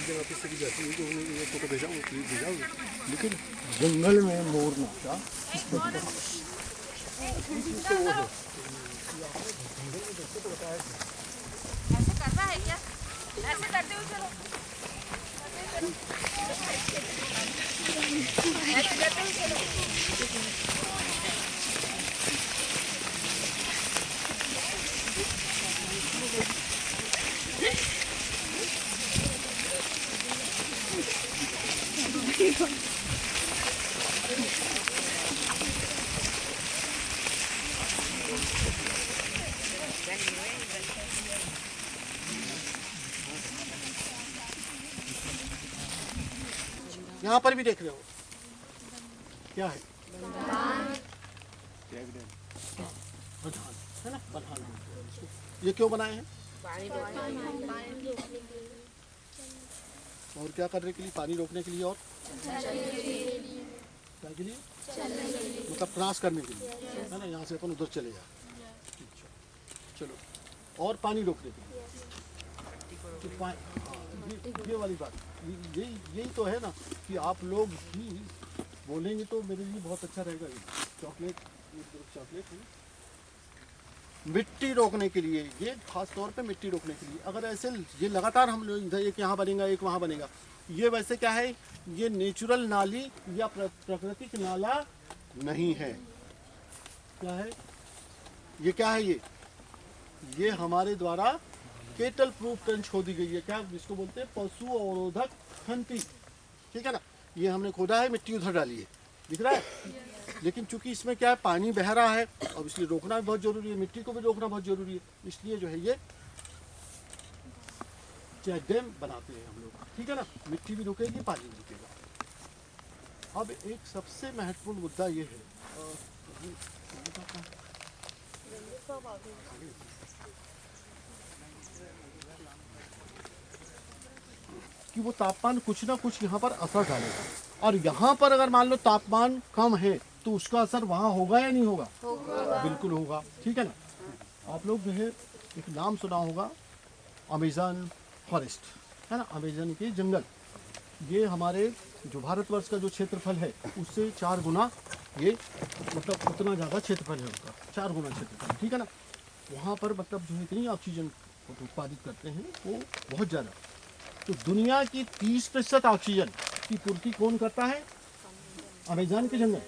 जगह पे चली जाती है, तो ये फोटो भेजा लेकिन जंगल में मोर नाचा तो वो है। ऐसे करना है क्या? ऐसे करते हुए चलो, ऐसे करते हुए चलो। यहाँ पर भी देख रहे हो क्या है, बधान है ना, बधान। ये क्यों बनाए हैं? और क्या करने के लिए? पानी रोकने के लिए और क्या के लिए? मतलब क्रॉस करने के लिए, है ना, यहाँ से अपन उधर चले जाए। चलो, और पानी रोकने के लिए तो ये वाली बात, यही तो है ना कि आप लोग ही बोलेंगे तो मेरे लिए बहुत अच्छा रहेगा। ये चॉकलेट है, मिट्टी रोकने के लिए, ये खास तौर पे मिट्टी रोकने के लिए। अगर ऐसे ये लगातार हम लोग इधर एक यहाँ बनेगा एक वहाँ बनेगा, ये वैसे क्या है, ये नेचुरल नाली या प्राकृतिक नाला नहीं है। क्या है ये? क्या है ये हमारे द्वारा केटल प्रूफ ट्रेंच खोदी गई है। क्या इसको बोलते हैं? पशु अवरोधक खंती, ठीक है ना। ये हमने खोदा है, मिट्टी उधर डाली है, दिख रहा है। लेकिन चूंकि इसमें क्या है, पानी बह रहा है और इसलिए रोकना भी बहुत जरूरी है, मिट्टी को भी रोकना बहुत जरूरी है। इसलिए जो है ये चेक डैम बनाते हैं हम लोग, ठीक है ना। मिट्टी भी रुकेगी, पानी भी रुकेगा। अब एक सबसे महत्वपूर्ण मुद्दा ये है कि वो तापमान कुछ ना कुछ यहाँ पर असर डालेगा, और यहाँ पर अगर मान लो तापमान कम है तो उसका असर वहाँ होगा या नहीं होगा? बिल्कुल होगा, ठीक है ना। आप लोग जो है एक नाम सुना होगा, अमेज़न फॉरेस्ट, है ना, अमेज़न के जंगल। ये हमारे जो भारतवर्ष का जो क्षेत्रफल है उससे 4 गुना, ये मतलब उतना ज़्यादा क्षेत्रफल है उसका, 4 गुना क्षेत्रफल, ठीक है ना। वहाँ पर मतलब जो इतनी ऑक्सीजन उत्पादित करते हैं वो बहुत ज़्यादा। तो दुनिया की 30% ऑक्सीजन की पूर्ति कौन करता है? अमेज़न के जंगल।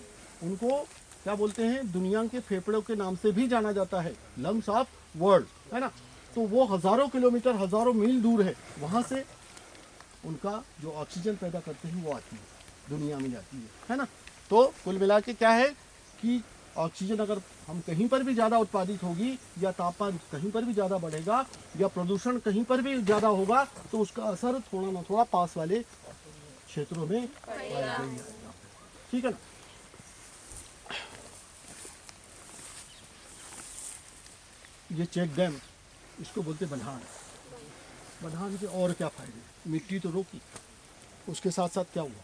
उनको क्या बोलते हैं? दुनिया के फेफड़ों के नाम से भी जाना जाता है, लंग्स ऑफ वर्ल्ड, है ना। तो वो हज़ारों किलोमीटर, हज़ारों मील दूर है, वहाँ से उनका जो ऑक्सीजन पैदा करते हैं वो आती है, दुनिया में जाती है ना। तो कुल मिला के क्या है कि ऑक्सीजन अगर हम कहीं पर भी ज़्यादा उत्पादित होगी, या तापमान कहीं पर भी ज़्यादा बढ़ेगा, या प्रदूषण कहीं पर भी ज़्यादा होगा, तो उसका असर थोड़ा ना थोड़ा पास वाले क्षेत्रों में आएगा, ठीक है ना। ये चेक डैम, इसको बोलते बधान। बधान के और क्या फायदे? मिट्टी तो रोकी, उसके साथ साथ क्या हुआ,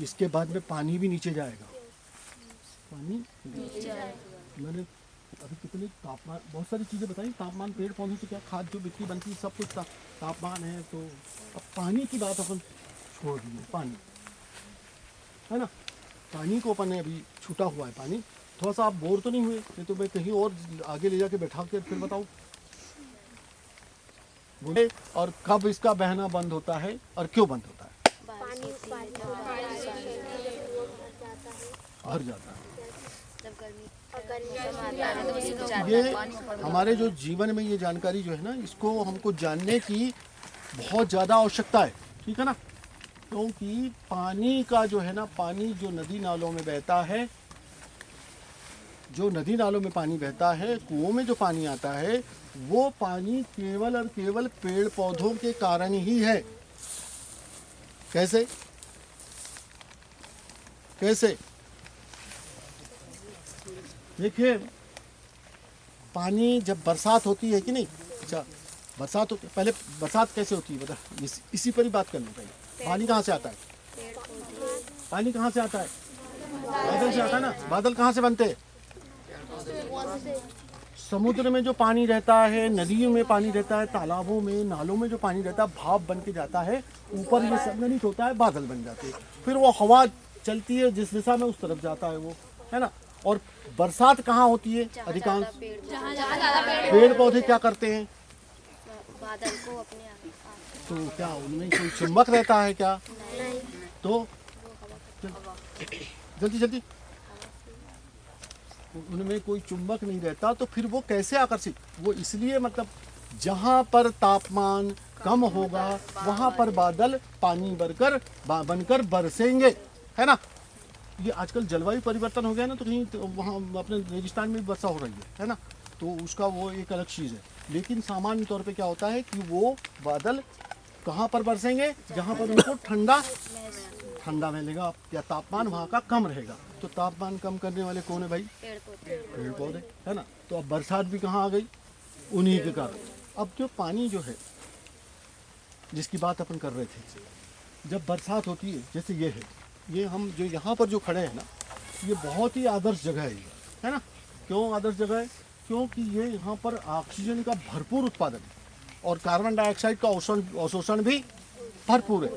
इसके बाद में पानी भी नीचे जाएगा। पानी मैंने अभी कितने तापमान, बहुत सारी चीज़ें बताई, तापमान, पेड़ पौधों से क्या, खाद जो मिट्टी बनती है, सब कुछ तापमान है। तो अब पानी की बात अपन छोड़ दिए, पानी, है ना। पानी को अपन ने अभी छूटा हुआ है पानी। थोड़ा सा आप बोर तो नहीं हुए? नहीं तो मैं कहीं और आगे ले जाके बैठा के फिर बताऊँ। बोले, और कब इसका बहना बंद होता है और क्यों बंद होता है? भर जाता है। ये हमारे जो जीवन में ये जानकारी जो है ना, इसको हमको जानने की बहुत ज़्यादा आवश्यकता है, ठीक है ना। क्योंकि पानी का जो है ना, पानी जो नदी नालों में बहता है, जो नदी नालों में पानी बहता है, कुओं में जो पानी आता है, वो पानी केवल और केवल पेड़ पौधों के कारण ही है। कैसे? कैसे? देखिए, पानी जब बरसात होती है कि नहीं, अच्छा बरसात होती है, पहले बरसात कैसे होती है बता, इसी पर ही बात करनी पहले। पानी कहाँ से आता है? पानी कहाँ से आता है? बादल से आता है ना। बादल कहाँ से बनते हैं? समुद्र में जो पानी रहता है, नदियों में पानी रहता है, तालाबों में, नालों में जो पानी रहता है, भाप बन के जाता है ऊपर, ये संघनित होता है, बादल बन जाते हैं। फिर वो हवा चलती है जिस दिशा में, उस तरफ जाता है वो, है ना। और बरसात कहाँ होती है? अधिकांश पेड़ पौधे क्या करते हैं? बादल को अपने तो क्या उनमें कोई चुंबक रहता है क्या? तो जल्दी जल्दी, उनमें कोई चुंबक नहीं रहता, तो फिर वो कैसे आकर्षित? वो इसलिए, मतलब जहाँ पर तापमान कम होगा वहाँ पर बादल पानी बनकर बरसेंगे, है ना। ये आजकल जलवायु परिवर्तन हो गया ना, तो कहीं तो वहाँ अपने रेगिस्तान में भी वर्षा हो रही है ना, तो उसका वो एक अलग चीज़ है। लेकिन सामान्य तौर पे क्या होता है कि वो बादल कहाँ पर बरसेंगे? जहाँ पर उनको ठंडा मिलेगा या तापमान वहाँ का कम रहेगा। तो तापमान कम करने वाले कौन है भाई? पेड़ पौधे, है ना। तो अब बरसात भी कहाँ आ गई? उन्हीं के कारण। अब जो पानी जो है, जिसकी बात अपन कर रहे थे, जब बरसात होती है, जैसे ये है, ये हम जो यहाँ पर जो खड़े हैं ना, ये बहुत ही आदर्श जगह है ये, है ना। क्यों आदर्श जगह है? क्योंकि ये यहाँ पर ऑक्सीजन का भरपूर उत्पादन है और कार्बन डाइऑक्साइड का अवशोषण भी भरपूर है।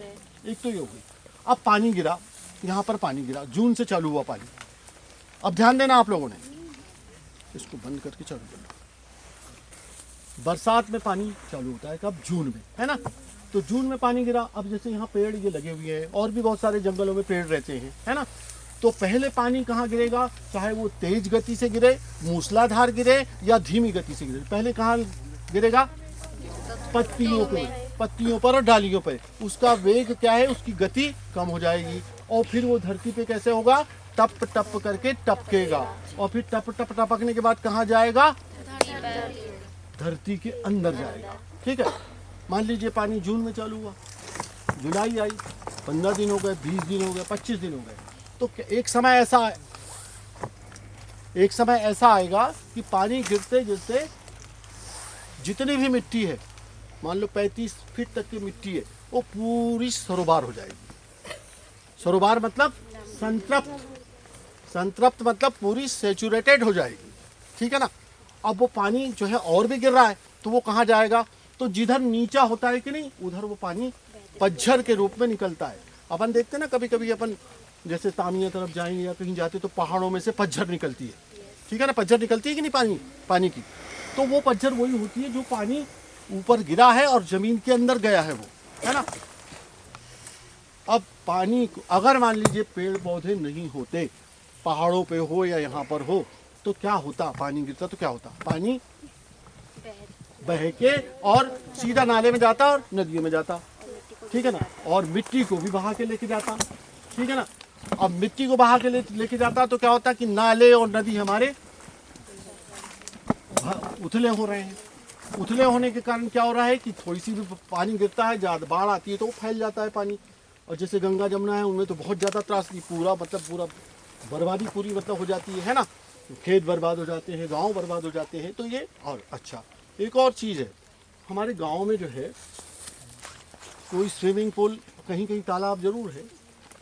एक तो ये हो गई। अब पानी गिरा, यहाँ पर पानी गिरा, जून से चालू हुआ पानी। अब ध्यान देना आप लोगों ने, इसको बंद करके चालू करना। बरसात में पानी चालू होता है कब? जून में, है ना। तो जून में पानी गिरा। अब जैसे यहाँ पेड़ ये लगे हुए हैं और भी बहुत सारे जंगलों में पेड़ रहते हैं, है ना। तो पहले पानी कहाँ गिरेगा? चाहे वो तेज गति से गिरे, मूसलाधार गिरे या धीमी गति से गिरे, पहले कहाँ गिरेगा? पत्तियों पर और डालियों पर। उसका वेग क्या है? उसकी गति कम हो जाएगी और फिर वो धरती पे कैसे होगा? टप टप करके टपकेगा और फिर टप टप टपकने के बाद कहाँ जाएगा? धरती के अंदर जाएगा। ठीक है। मान लीजिए पानी जून में चालू हुआ, जुलाई आई, 15 दिन हो गए, 20 दिन हो गए, 25 दिन हो गए, तो एक समय ऐसा आएगा कि पानी गिरते गिरते जितनी भी मिट्टी है, मान लो 35 फीट तक की मिट्टी है, वो पूरी सरोबार हो जाएगी। सरोबार मतलब संतृप्त मतलब पूरी सैचुरेटेड हो जाएगी। ठीक है ना। अब वो पानी जो है और भी गिर रहा है, तो वो कहाँ जाएगा? तो जिधर नीचा होता है कि नहीं, उधर वो पानी पतझड़ के रूप में निकलता है। अपन देखते हैं ना, कभी कभी अपन जैसे तामिया तरफ जाएंगे या कहीं जाते तो पहाड़ों में से पतझड़ निकलती है। ठीक है ना, पतझड़ निकलती है कि नहीं पानी की। तो वो पतझड़ वही होती है जो पानी ऊपर गिरा है और जमीन के अंदर गया है वो, है ना। अब पानी अगर मान लीजिए पेड़ पौधे नहीं होते, पहाड़ों पे हो या यहाँ पर हो, तो क्या होता? पानी गिरता तो क्या होता? पानी बह के और सीधा नाले में जाता और नदियों में जाता। ठीक है ना। और मिट्टी को भी बहा के लेके जाता। ठीक है ना। अब मिट्टी को बहा के लेके जाता तो क्या होता कि नाले और नदी हमारे उथले हो रहे हैं। उथले होने के कारण क्या हो रहा है कि थोड़ी सी भी पानी गिरता है, ज़्यादा बाढ़ आती है तो वो फैल जाता है पानी। और जैसे गंगा जमुना है, उनमें तो बहुत ज़्यादा त्रासदी, पूरा बर्बादी पूरी हो जाती है ना। खेत बर्बाद हो जाते हैं, गांव बर्बाद हो जाते हैं। तो ये और अच्छा एक और चीज़ है, हमारे गांव में जो है कोई स्विमिंग पूल, कहीं कहीं तालाब जरूर है,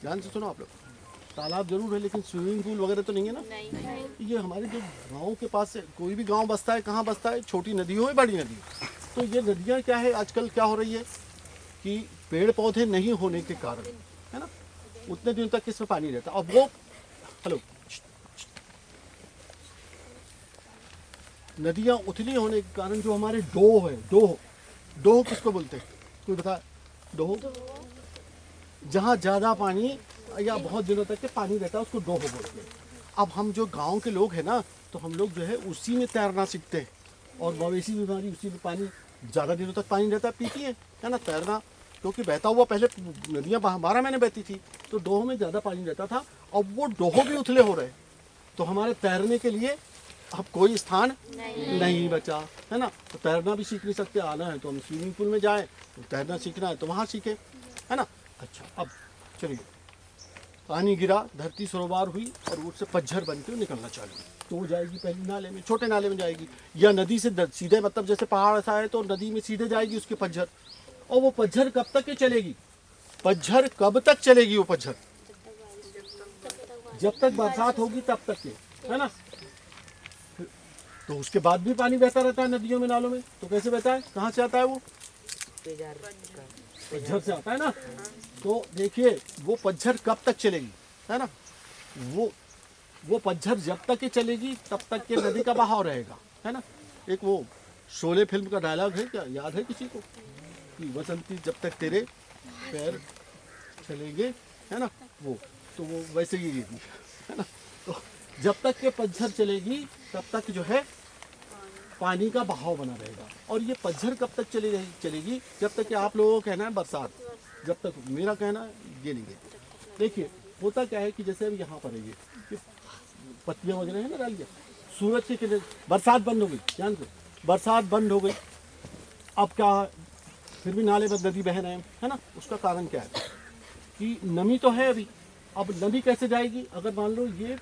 ध्यान से सुनो आप लोग, तालाब जरूर है लेकिन स्विमिंग पूल वगैरह तो नहीं है ना। नहीं। ये हमारे जो गाँव के पास से कोई भी गांव बसता है, कहाँ बसता है? छोटी नदी हो या बड़ी नदी हो। तो ये नदियाँ क्या है, आजकल क्या हो रही है कि पेड़ पौधे नहीं होने के कारण, है ना, उतने दिन तक इसमें पानी रहता। अब वो नदियाँ उथली होने के कारण जो हमारे डोह है, डोह किसको बोलते हैं? कोई बता? डोह जहाँ ज़्यादा पानी या बहुत दिनों तक के पानी रहता है उसको डोह बोलते हैं। अब हम जो गांव के लोग हैं ना, तो हम लोग जो है उसी में तैरना सीखते हैं और मवेशी भी हमारी उसी में पानी ज़्यादा दिनों तक पानी रहता है पीती है ना, तैरना। क्योंकि बहता हुआ पहले नदियाँ 12 महीने बहती थी, तो डोह में ज़्यादा पानी रहता था। अब वो डोह भी उथले हो रहे, तो हमारे तैरने के लिए अब कोई स्थान नहीं बचा, है ना। तो तैरना भी सीख नहीं सकते, आना है तो हम स्विमिंग पूल में जाएं, तो तैरना सीखना है तो वहाँ सीखे, है ना। अच्छा, अब चलिए, पानी गिरा, धरती सरोबार हुई और उससे पतझड़ बन के निकलना चालू, तो वो जाएगी पहले नाले में, छोटे नाले में जाएगी, या नदी से सीधे, मतलब जैसे पहाड़ ऐसा है तो नदी में सीधे जाएगी उसकी पतझड़। और वो पतझड़ कब तक के चलेगी? पतझड़ कब तक चलेगी? वो पतझड़ जब तक बरसात होगी तब तक के, है ना। तो उसके बाद भी पानी बहता रहता है नदियों में, नालों में। तो कैसे बहता है, कहाँ से आता है वो? पतझड़ से आता है ना। तो देखिए वो पतझड़ कब तक चलेगी, है ना। वो पतझड़ जब तक ही चलेगी तब तक के नदी का बहाव रहेगा, है ना। एक वो शोले फिल्म का डायलॉग है, क्या याद है किसी को, कि बसंती जब तक तेरे पैर चलेंगे, है ना। वो तो वो वैसे ही है ना। तो जब तक के पतझड़ चलेगी तब तक जो है पानी का बहाव बना रहेगा। और ये पतझड़ कब तक चलेगी, जब तक कि आप लोगों का कहना है बरसात, जब तक मेरा कहना ये नहीं है। देखिए होता क्या है कि जैसे अब यहाँ पर है ये पत्तियाँ वगैरह है ना डालिए, सूरज के किरण, बरसात बंद हो गई, जानते बरसात बंद हो गई, अब क्या फिर भी नाले में नदी बह रहे हैं, है ना। उसका कारण क्या है कि नमी तो है अभी। अब नदी कैसे जाएगी, अगर मान लो ये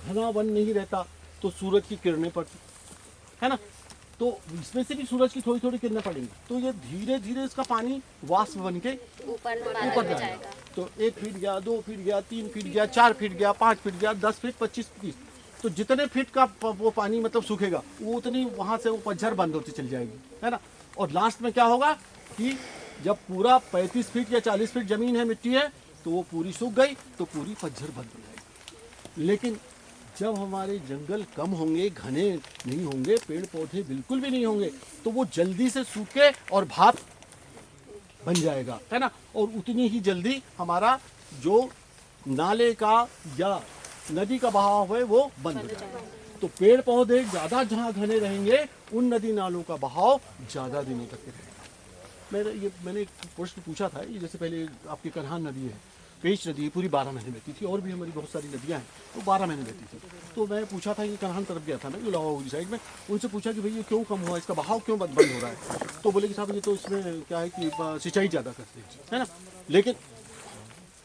घना वन नहीं रहता तो सूरज की किरणें पड़ती, है ना। तो इसमें से भी सूरज की थोड़ी थोड़ी किरणें पड़ेंगी, तो ये धीरे धीरे इसका पानी वाष्प बन के ऊपर जाएगा। तो 1 फीट गया, 2 फीट गया, 3 फीट गया, 4 फीट गया, 5 फीट गया, 10 फीट, 25 फीट। तो जितने फीट का वो पानी मतलब सूखेगा, वो उतनी वहाँ से वो पतझड़ बंद होती चली जाएगी, है ना। और लास्ट में क्या होगा कि जब पूरा 35 फीट या 40 फीट जमीन है, मिट्टी है, तो वो पूरी सूख गई, तो पूरी पतझड़ बंद हो जाएगी। लेकिन जब हमारे जंगल कम होंगे, घने नहीं होंगे, पेड़ पौधे बिल्कुल भी नहीं होंगे, तो वो जल्दी से सूखे और भाप बन जाएगा, है ना। और उतनी ही जल्दी हमारा जो नाले का या नदी का बहाव है वो बंद हो जाएगा। तो पेड़ पौधे ज़्यादा जहाँ घने रहेंगे, उन नदी नालों का बहाव ज़्यादा दिनों तक रहेगा। मैंने एक प्रश्न पूछा था, ये जैसे पहले आपकी करहान नदी है, पेच नदी पूरी 12 महीने बहती थी, और भी हमारी बहुत सारी नदियाँ हैं तो 12 महीने बहती थी। तो मैं पूछा था कि करहान तरफ गया था ना, लाहौर साइड में, उनसे पूछा कि भाई ये क्यों कम हुआ, इसका बहाव क्यों बंद हो रहा है। तो बोले कि साहब ये तो इसमें क्या है कि सिंचाई ज़्यादा करते हैं, है ना। लेकिन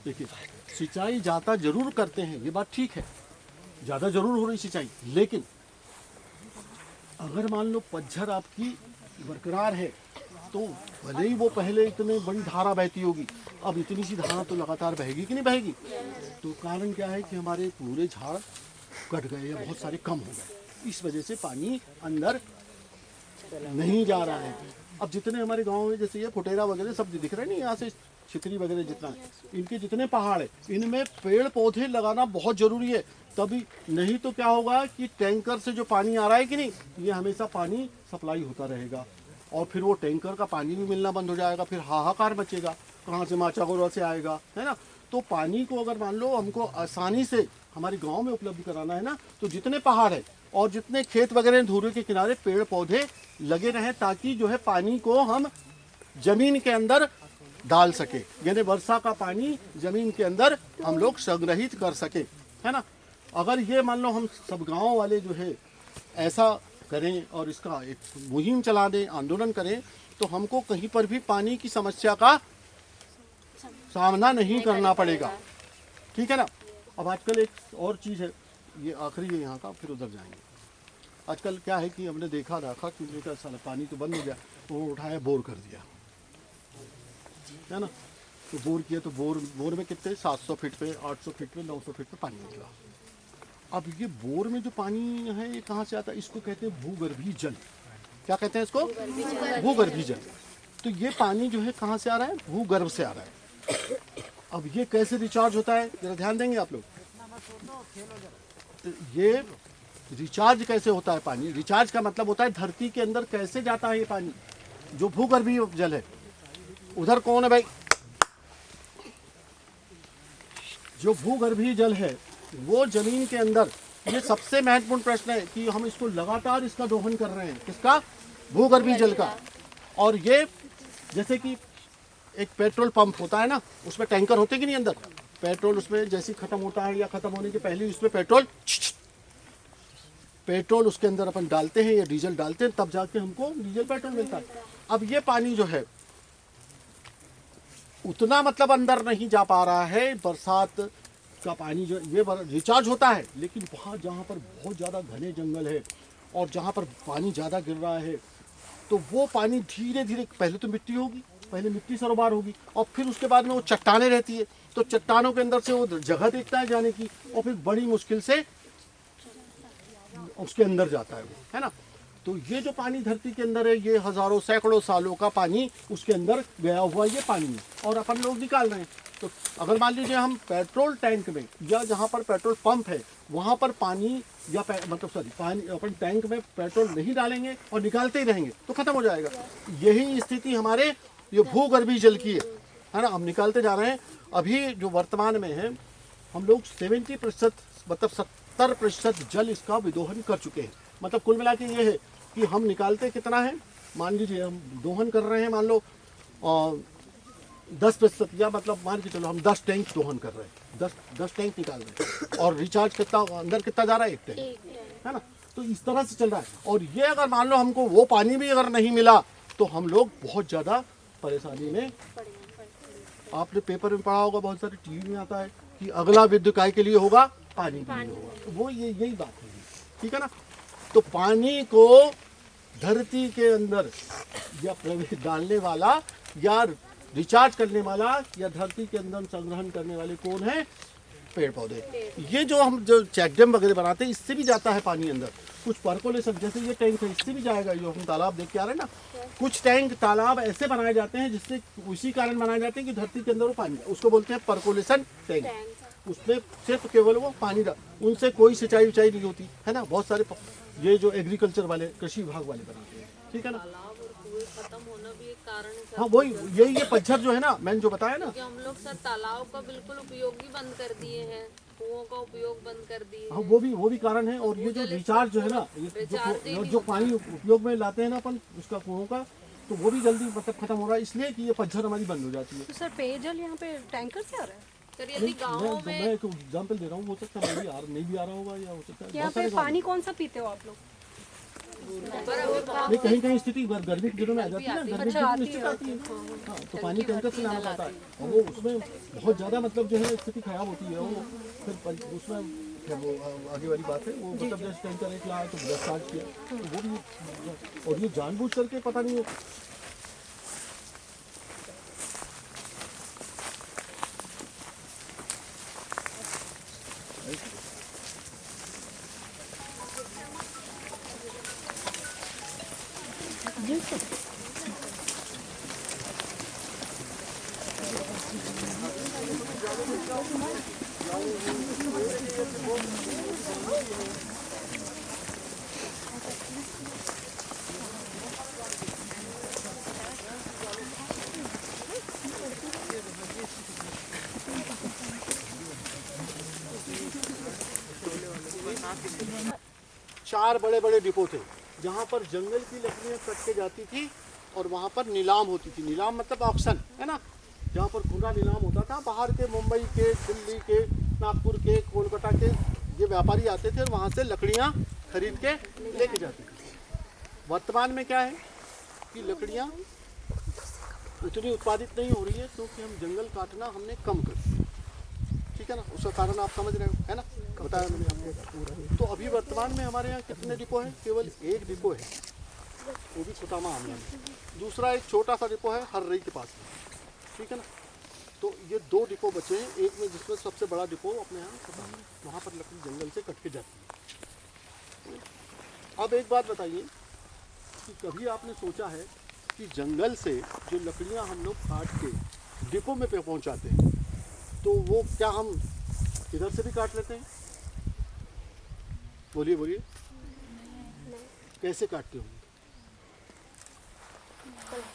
देखिए सिंचाई ज़्यादा जरूर करते हैं, ये बात ठीक है, ज़्यादा जरूर हो रही सिंचाई, लेकिन अगर मान लो पतझड़ आपकी बरकरार है, तो भले ही वो पहले इतनी बड़ी धारा बहती होगी, अब इतनी सी धारा तो लगातार बहेगी कि नहीं बहेगी। तो कारण क्या है कि हमारे पूरे झाड़ कट गए या बहुत सारे कम हो गए, इस वजह से पानी अंदर नहीं जा रहा है। अब जितने हमारे गांव में जैसे ये फुटेरा वगैरह सब दिख रहे हैं, नहीं यहाँ से छितरी वगैरह जितना है, इनके जितने पहाड़ है, इनमें पेड़ पौधे लगाना बहुत जरूरी है। तभी नहीं तो क्या होगा कि टैंकर से जो पानी आ रहा है कि नहीं, ये हमेशा पानी सप्लाई होता रहेगा, और फिर वो टैंकर का पानी भी मिलना बंद हो जाएगा, फिर हाहाकार मचेगा, कहाँ से माचागोरा से आएगा, है ना। तो पानी को अगर मान लो हमको आसानी से हमारे गांव में उपलब्ध कराना है ना, तो जितने पहाड़ है और जितने खेत वगैरह धूरे के किनारे पेड़ पौधे लगे रहें, ताकि जो है पानी को हम जमीन के अंदर डाल सके, यानी वर्षा का पानी जमीन के अंदर हम लोग संग्रहित कर सके, है ना। अगर ये मान लो हम सब गाँव वाले जो है ऐसा करें और इसका एक मुहिम चला दें, आंदोलन करें, तो हमको कहीं पर भी पानी की समस्या का सामना नहीं करना पड़ेगा, ठीक है ना। अब आजकल एक और चीज़ है, ये आखिरी है यहाँ का, फिर उधर जाएंगे। आजकल क्या है कि हमने देखा कि साला पानी तो बंद हो गया, वो उठाया बोर कर दिया, है ना। तो बोर किया, तो बोर में कितने 700 फीट पे, 800 फीट पे, 900 फीट पे पानी निकला। अब ये बोर में जो पानी है ये कहाँ से आता है, इसको कहते हैं भूगर्भीय जल। क्या कहते हैं इसको? भूगर्भीय जल। तो ये पानी जो है कहाँ से आ रहा है, भूगर्भ से आ रहा है। अब ये कैसे रिचार्ज होता है, जरा ध्यान देंगे आप लोग। तो ये रिचार्ज कैसे होता है पानी, रिचार्ज का मतलब होता है धरती के अंदर कैसे जाता है ये पानी, जो भूगर्भीय जल है। उधर कौन है भाई, जो भूगर्भीय जल है वो जमीन के अंदर, ये सबसे महत्वपूर्ण प्रश्न है कि हम इसको लगातार इसका दोहन कर रहे हैं, किसका, भूगर्भीय जल का। और ये जैसे कि एक पेट्रोल पंप होता है ना, उसमें टैंकर होते कि नहीं अंदर, पेट्रोल उसमें जैसे खत्म होता है या खत्म होने के पहले उसमें पेट्रोल उसके अंदर अपन डालते हैं या डीजल डालते हैं, तब जाके हमको डीजल पेट्रोल मिलता है। अब ये पानी जो है उतना मतलब अंदर नहीं जा पा रहा है, बरसात का पानी जो ये रिचार्ज होता है, लेकिन वहाँ जहाँ पर बहुत ज़्यादा घने जंगल है और जहाँ पर पानी ज़्यादा गिर रहा है, तो वो पानी धीरे धीरे, पहले तो मिट्टी होगी, पहले मिट्टी सरोबार होगी, और फिर उसके बाद में वो चट्टानें रहती है, तो चट्टानों के अंदर से वो जगह देखता है जाने की, और फिर बड़ी मुश्किल से उसके अंदर जाता है वो, है ना। तो ये जो पानी धरती के अंदर है, ये हजारों सैकड़ों सालों का पानी उसके अंदर गया हुआ ये पानी है, और अपन लोग निकाल रहे हैं। तो अगर मान लीजिए हम पेट्रोल टैंक में या जहाँ पर पेट्रोल पंप है वहाँ पर पानी या पानी अपन टैंक में पेट्रोल नहीं डालेंगे और निकालते ही रहेंगे तो खत्म हो जाएगा। यही स्थिति हमारे ये भूगर्भीय जल की है ना। हम निकालते जा रहे हैं। अभी जो वर्तमान में है हम लोग 70% मतलब 70% जल इसका विदोहन कर चुके हैं। मतलब कुल मिला के ये है कि हम निकालते कितना है, मान लीजिए हम दोहन कर रहे हैं, मान लो 10%, या मतलब मान के चलो हम 10 टैंक दोहन कर रहे हैं, 10 टैंक निकाल रहे हैं, और रिचार्ज कितना अंदर कितना जा रहा है, 1 टैंक, है ना। तो इस तरह से चल रहा है। और ये अगर मान लो हमको वो पानी भी अगर नहीं मिला तो हम लोग बहुत ज़्यादा परेशानी में। आपने पेपर में पढ़ा होगा, बहुत सारे टीवी में आता है कि अगला विद्युत काय के लिए होगा, पानी के लिए होगा। तो वो यही बात है, ठीक है ना। तो पानी को धरती के अंदर या प्रवेश डालने वाला या रिचार्ज करने वाला या धरती के अंदर संग्रहण करने वाले कौन है, पेड़ पौधे। ये जो हम जो चेक डैम वगैरह बनाते हैं इससे भी जाता है पानी अंदर। कुछ पर्कोलेशन, जैसे ये टैंक है इससे भी जाएगा। जो हम तालाब देख के आ रहे हैं ना, कुछ टैंक तालाब ऐसे बनाए जाते हैं जिससे उसी कारण बनाए जाते हैं कि धरती के अंदर वो पानी, उसको बोलते हैं पर्कोलेशन टैंक। उसमें सिर्फ केवल वो पानी, उनसे कोई सिंचाई विचाई नहीं होती है ना। बहुत सारे ये जो एग्रीकल्चर वाले, कृषि विभाग वाले बनाते हैं, ठीक है ना। खत्म होना भी एक कारण है सर। हाँ वही, यही ये पतझड़ जो है ना, मैंने जो बताया ना, कि हम लोग सर तालाब का बिल्कुल उपयोग भी बंद कर दिए हैं, कुओं का उपयोग बंद कर दिए हाँ हैं। वो भी कारण है। और ये जो रिचार्ज जो है ना, ये जो पानी उपयोग में लाते हैं ना अपन उसका कुओं का, तो वो भी जल्दी मतलब खत्म हो रहा है, इसलिए कि ये पतझड़ हमारी बंद हो जाती है। तो सर पेयजल यहाँ पे टैंकर से आ रहा है? सर यदि गाँवों में मैं एक एग्जाम्पल दे रहा हूँ, हो सकता है नहीं भी आ रहा होगा, या हो सकता है यहाँ बहुत पे सारे गाँव पानी कौन सा पीते हो आप लोग? नहीं, कहीं कहीं स्थिति गर्मी के दिनों में आ जाती है ना, गर्मी के दिनों में निश्चित आती है। हाँ, तो पानी टैंकर से लाना पड़ता है, और वो उसमें बहुत ज़्यादा मतलब जो है स्थिति खराब होती है। वो फिर उसमें फिर वो आगे वाली बात है, वो मतलब जैसे टैंकर एक लाया तो 10 चार्ज किया, तो वो भी। और ये जानबूझ करके पता नहीं हो। चार बड़े बड़े डिपो थे जहाँ पर जंगल की लकड़ियाँ कट के जाती थी और वहाँ पर नीलाम होती थी। नीलाम मतलब ऑक्शन, है ना, जहाँ पर खुला नीलाम होता था। बाहर के, मुंबई के, दिल्ली के, नागपुर के, कोलकाता के ये व्यापारी आते थे और वहाँ से लकड़ियाँ खरीद के लेके जाते थे। वर्तमान में क्या है कि लकड़ियाँ उतनी उत्पादित नहीं हो रही है क्योंकि हम जंगल काटना हमने कम कर दिया, ठीक है ना। उसका कारण आप समझ रहे हो, है ना, बताया मैंने आपको। तो अभी वर्तमान में हमारे यहाँ कितने डिपो हैं? केवल एक डिपो है, वो भी सुतामा आमला में। दूसरा एक छोटा सा डिपो है हर्रई के पास में, ठीक है ना। तो ये 2 डिपो बचे हैं, एक में जिसमें सबसे बड़ा डिपो अपने यहाँ सुतामा, वहाँ पर लकड़ी जंगल से कट के जाती है। अब एक बात बताइए कि कभी आपने सोचा है कि जंगल से जो लकड़ियाँ हम लोग काट के डिपो में पहुँचाते हैं तो वो क्या हम इधर से भी काट लेते हैं? बोलिए बोलिए, कैसे काटते होंगे?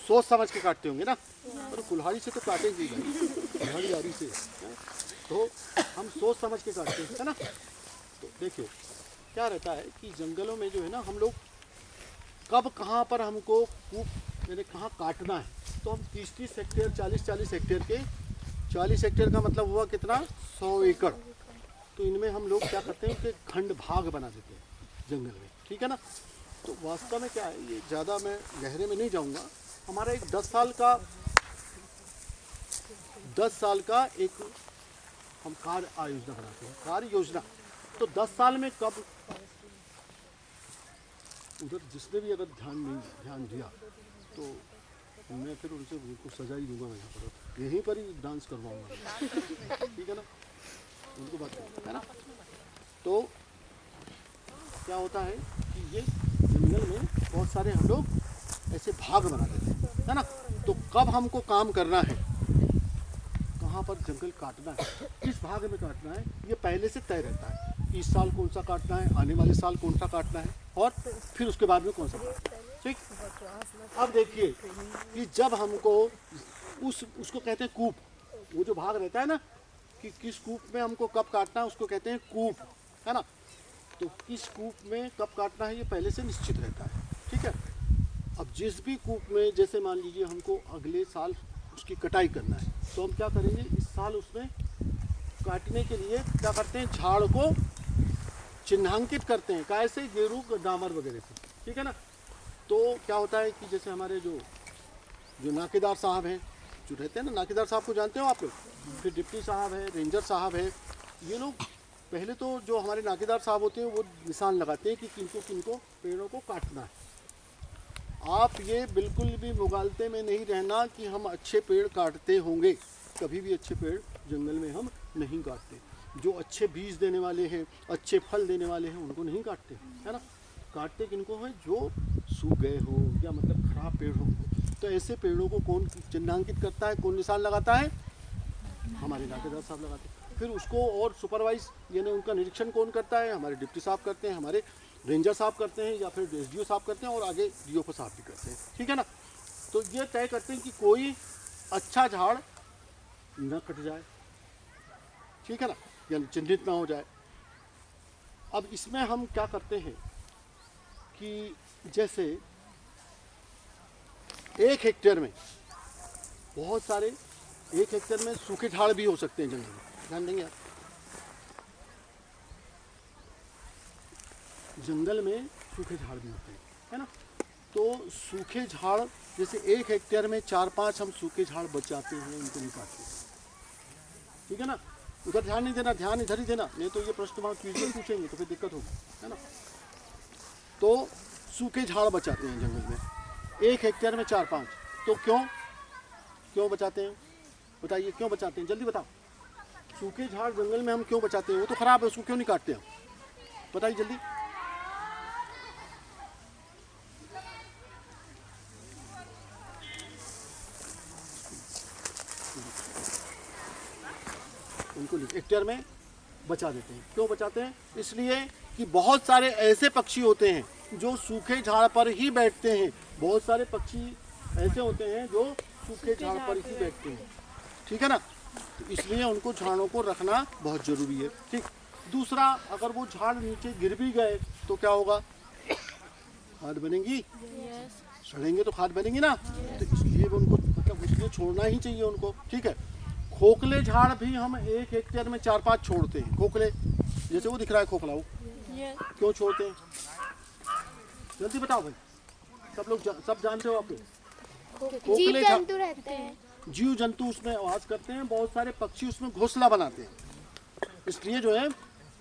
सोच समझ के काटते होंगे ना। और कुल्हाड़ी से तो काटेंगे ही भाई, कुल्हाड़ी आरी से, है? तो हम सोच समझ के काटते हैं, है ना। तो देखिए क्या रहता है कि जंगलों में जो है ना, हम लोग कब कहाँ पर हमको यानी कहाँ काटना है, तो हम 30-30 हेक्टेयर, 40-40 हेक्टेयर के, 40 हेक्टेयर का मतलब हुआ कितना, 100 एकड़। तो इनमें हम लोग क्या करते हैं कि खंड भाग बना देते हैं जंगल में, ठीक है ना। तो वास्तव में क्या है, ये ज़्यादा मैं गहरे में नहीं जाऊंगा। हमारा एक 10 साल का एक हम कार्य योजना बनाते हैं, कार्य योजना। तो 10 साल में कब, उधर जिसने भी अगर ध्यान दिया तो मैं फिर उनको सजा ही दूंगा। मैं यहाँ पर यहीं पर ही डांस करवाऊंगा, ठीक है ना, उनको बात है ना। तो क्या होता है कि ये जंगल में बहुत सारे हम लोग ऐसे भाग बना देते हैं, है ना। तो कब हमको काम करना है, कहाँ पर जंगल काटना है, किस भाग में काटना है, ये पहले से तय रहता है। इस साल कौन सा काटना है, आने वाले साल कौन सा काटना है, और फिर उसके बाद में कौन सा काटना है। ठीक। अब देखिए कि जब हमको उसको कहते हैं कूप, वो जो भाग रहता है ना कि किस कूप में हमको कब काटना है, उसको कहते हैं कूप, है ना। तो किस कूप में कब काटना है ये पहले से निश्चित रहता है। ठीक है। अब जिस भी कूप में, जैसे मान लीजिए हमको अगले साल उसकी कटाई करना है, तो हम क्या करेंगे, इस साल उसमें काटने के लिए क्या करते हैं, झाड़ को चिन्हांकित करते हैं, कैसे, गेरू डामर वगैरह से। ठीक है ना। तो क्या होता है कि जैसे हमारे जो नाकेदार साहब हैं, जो रहते हैं ना, नाकेदार साहब को जानते हो आप लोग, फिर डिप्टी साहब है, रेंजर साहब है, ये लोग पहले तो जो हमारे नाकेदार साहब होते हैं वो निशान लगाते हैं कि किनको किनको पेड़ों को काटना है। आप ये बिल्कुल भी मुगालते में नहीं रहना कि हम अच्छे पेड़ काटते होंगे, कभी भी अच्छे पेड़ जंगल में हम नहीं काटते। जो अच्छे बीज देने वाले हैं, अच्छे फल देने वाले हैं, उनको नहीं काटते, है ना। काटते किनको हैं, जो सूख गए हो या मतलब खराब पेड़ हो। तो ऐसे पेड़ों को कौन चिन्हांकित करता है, कौन निशान लगाता है, हमारे नाकेदार साहब लगाते हैं। फिर उसको और सुपरवाइज यानी उनका निरीक्षण कौन करता है, हमारे डिप्टी साहब करते हैं, हमारे रेंजर साहब करते हैं, या फिर SDO साहब करते हैं, और आगे DO साहब भी करते हैं। ठीक है ना। तो ये तय करते हैं कि कोई अच्छा झाड़ न कट जाए, ठीक है ना, यानी चिन्हित ना हो जाए। अब इसमें हम क्या करते हैं कि जैसे 1 हेक्टेयर में बहुत सारे, 1 हेक्टेयर में सूखे झाड़ भी हो सकते हैं जंगल में, ध्यान देंगे आप। जंगल में सूखे झाड़ भी होते हैं, है ना। तो सूखे झाड़ जैसे 1 हेक्टेयर में 4-5 हम सूखे झाड़ बचाते हैं, उनको नहीं काटते। ठीक है ना। उधर ध्यान नहीं देना, ध्यान इधर ही देना, नहीं तो ये प्रश्न वहाँ क्विज़ पूछेंगे तो फिर दिक्कत होगी, है ना। तो सूखे झाड़ बचाते हैं जंगल में 1 हेक्टेयर में 4-5। तो क्यों बचाते हैं, बताइए क्यों बचाते हैं, जल्दी बताओ। सूखे झाड़ जंगल में हम क्यों बचाते हैं, वो तो खराब है, उसको क्यों नहीं काटते हम, बताइए जल्दी। उनको हेक्टेयर में बचा देते हैं। क्यों बचाते हैं, इसलिए कि बहुत सारे ऐसे पक्षी होते हैं जो सूखे झाड़ पर ही बैठते हैं। बहुत सारे पक्षी ऐसे होते हैं जो सूखे झाड़ पर ही बैठते हैं। ठीक है ना। तो इसलिए उनको झाड़ों को रखना बहुत ज़रूरी है। ठीक। दूसरा, अगर वो झाड़ नीचे गिर भी गए तो क्या होगा, खाद बनेंगी, सड़ेंगे तो खाद बनेंगी ना। तो इसलिए उनको मतलब इसलिए छोड़ना ही चाहिए उनको। ठीक है। खोखले झाड़ भी हम 1 हेक्टेयर में 4-5 छोड़ते हैं। खोखले, जैसे वो दिख रहा है खोखला, वो क्यों छोड़ते हैं, जल्दी बताओ भाई। सब लोग सब जानते हो आप लोग। जीव जंतु रहते हैं, जीव जंतु उसमें आवाज करते हैं, बहुत सारे पक्षी उसमें घोंसला बनाते हैं। इसलिए जो है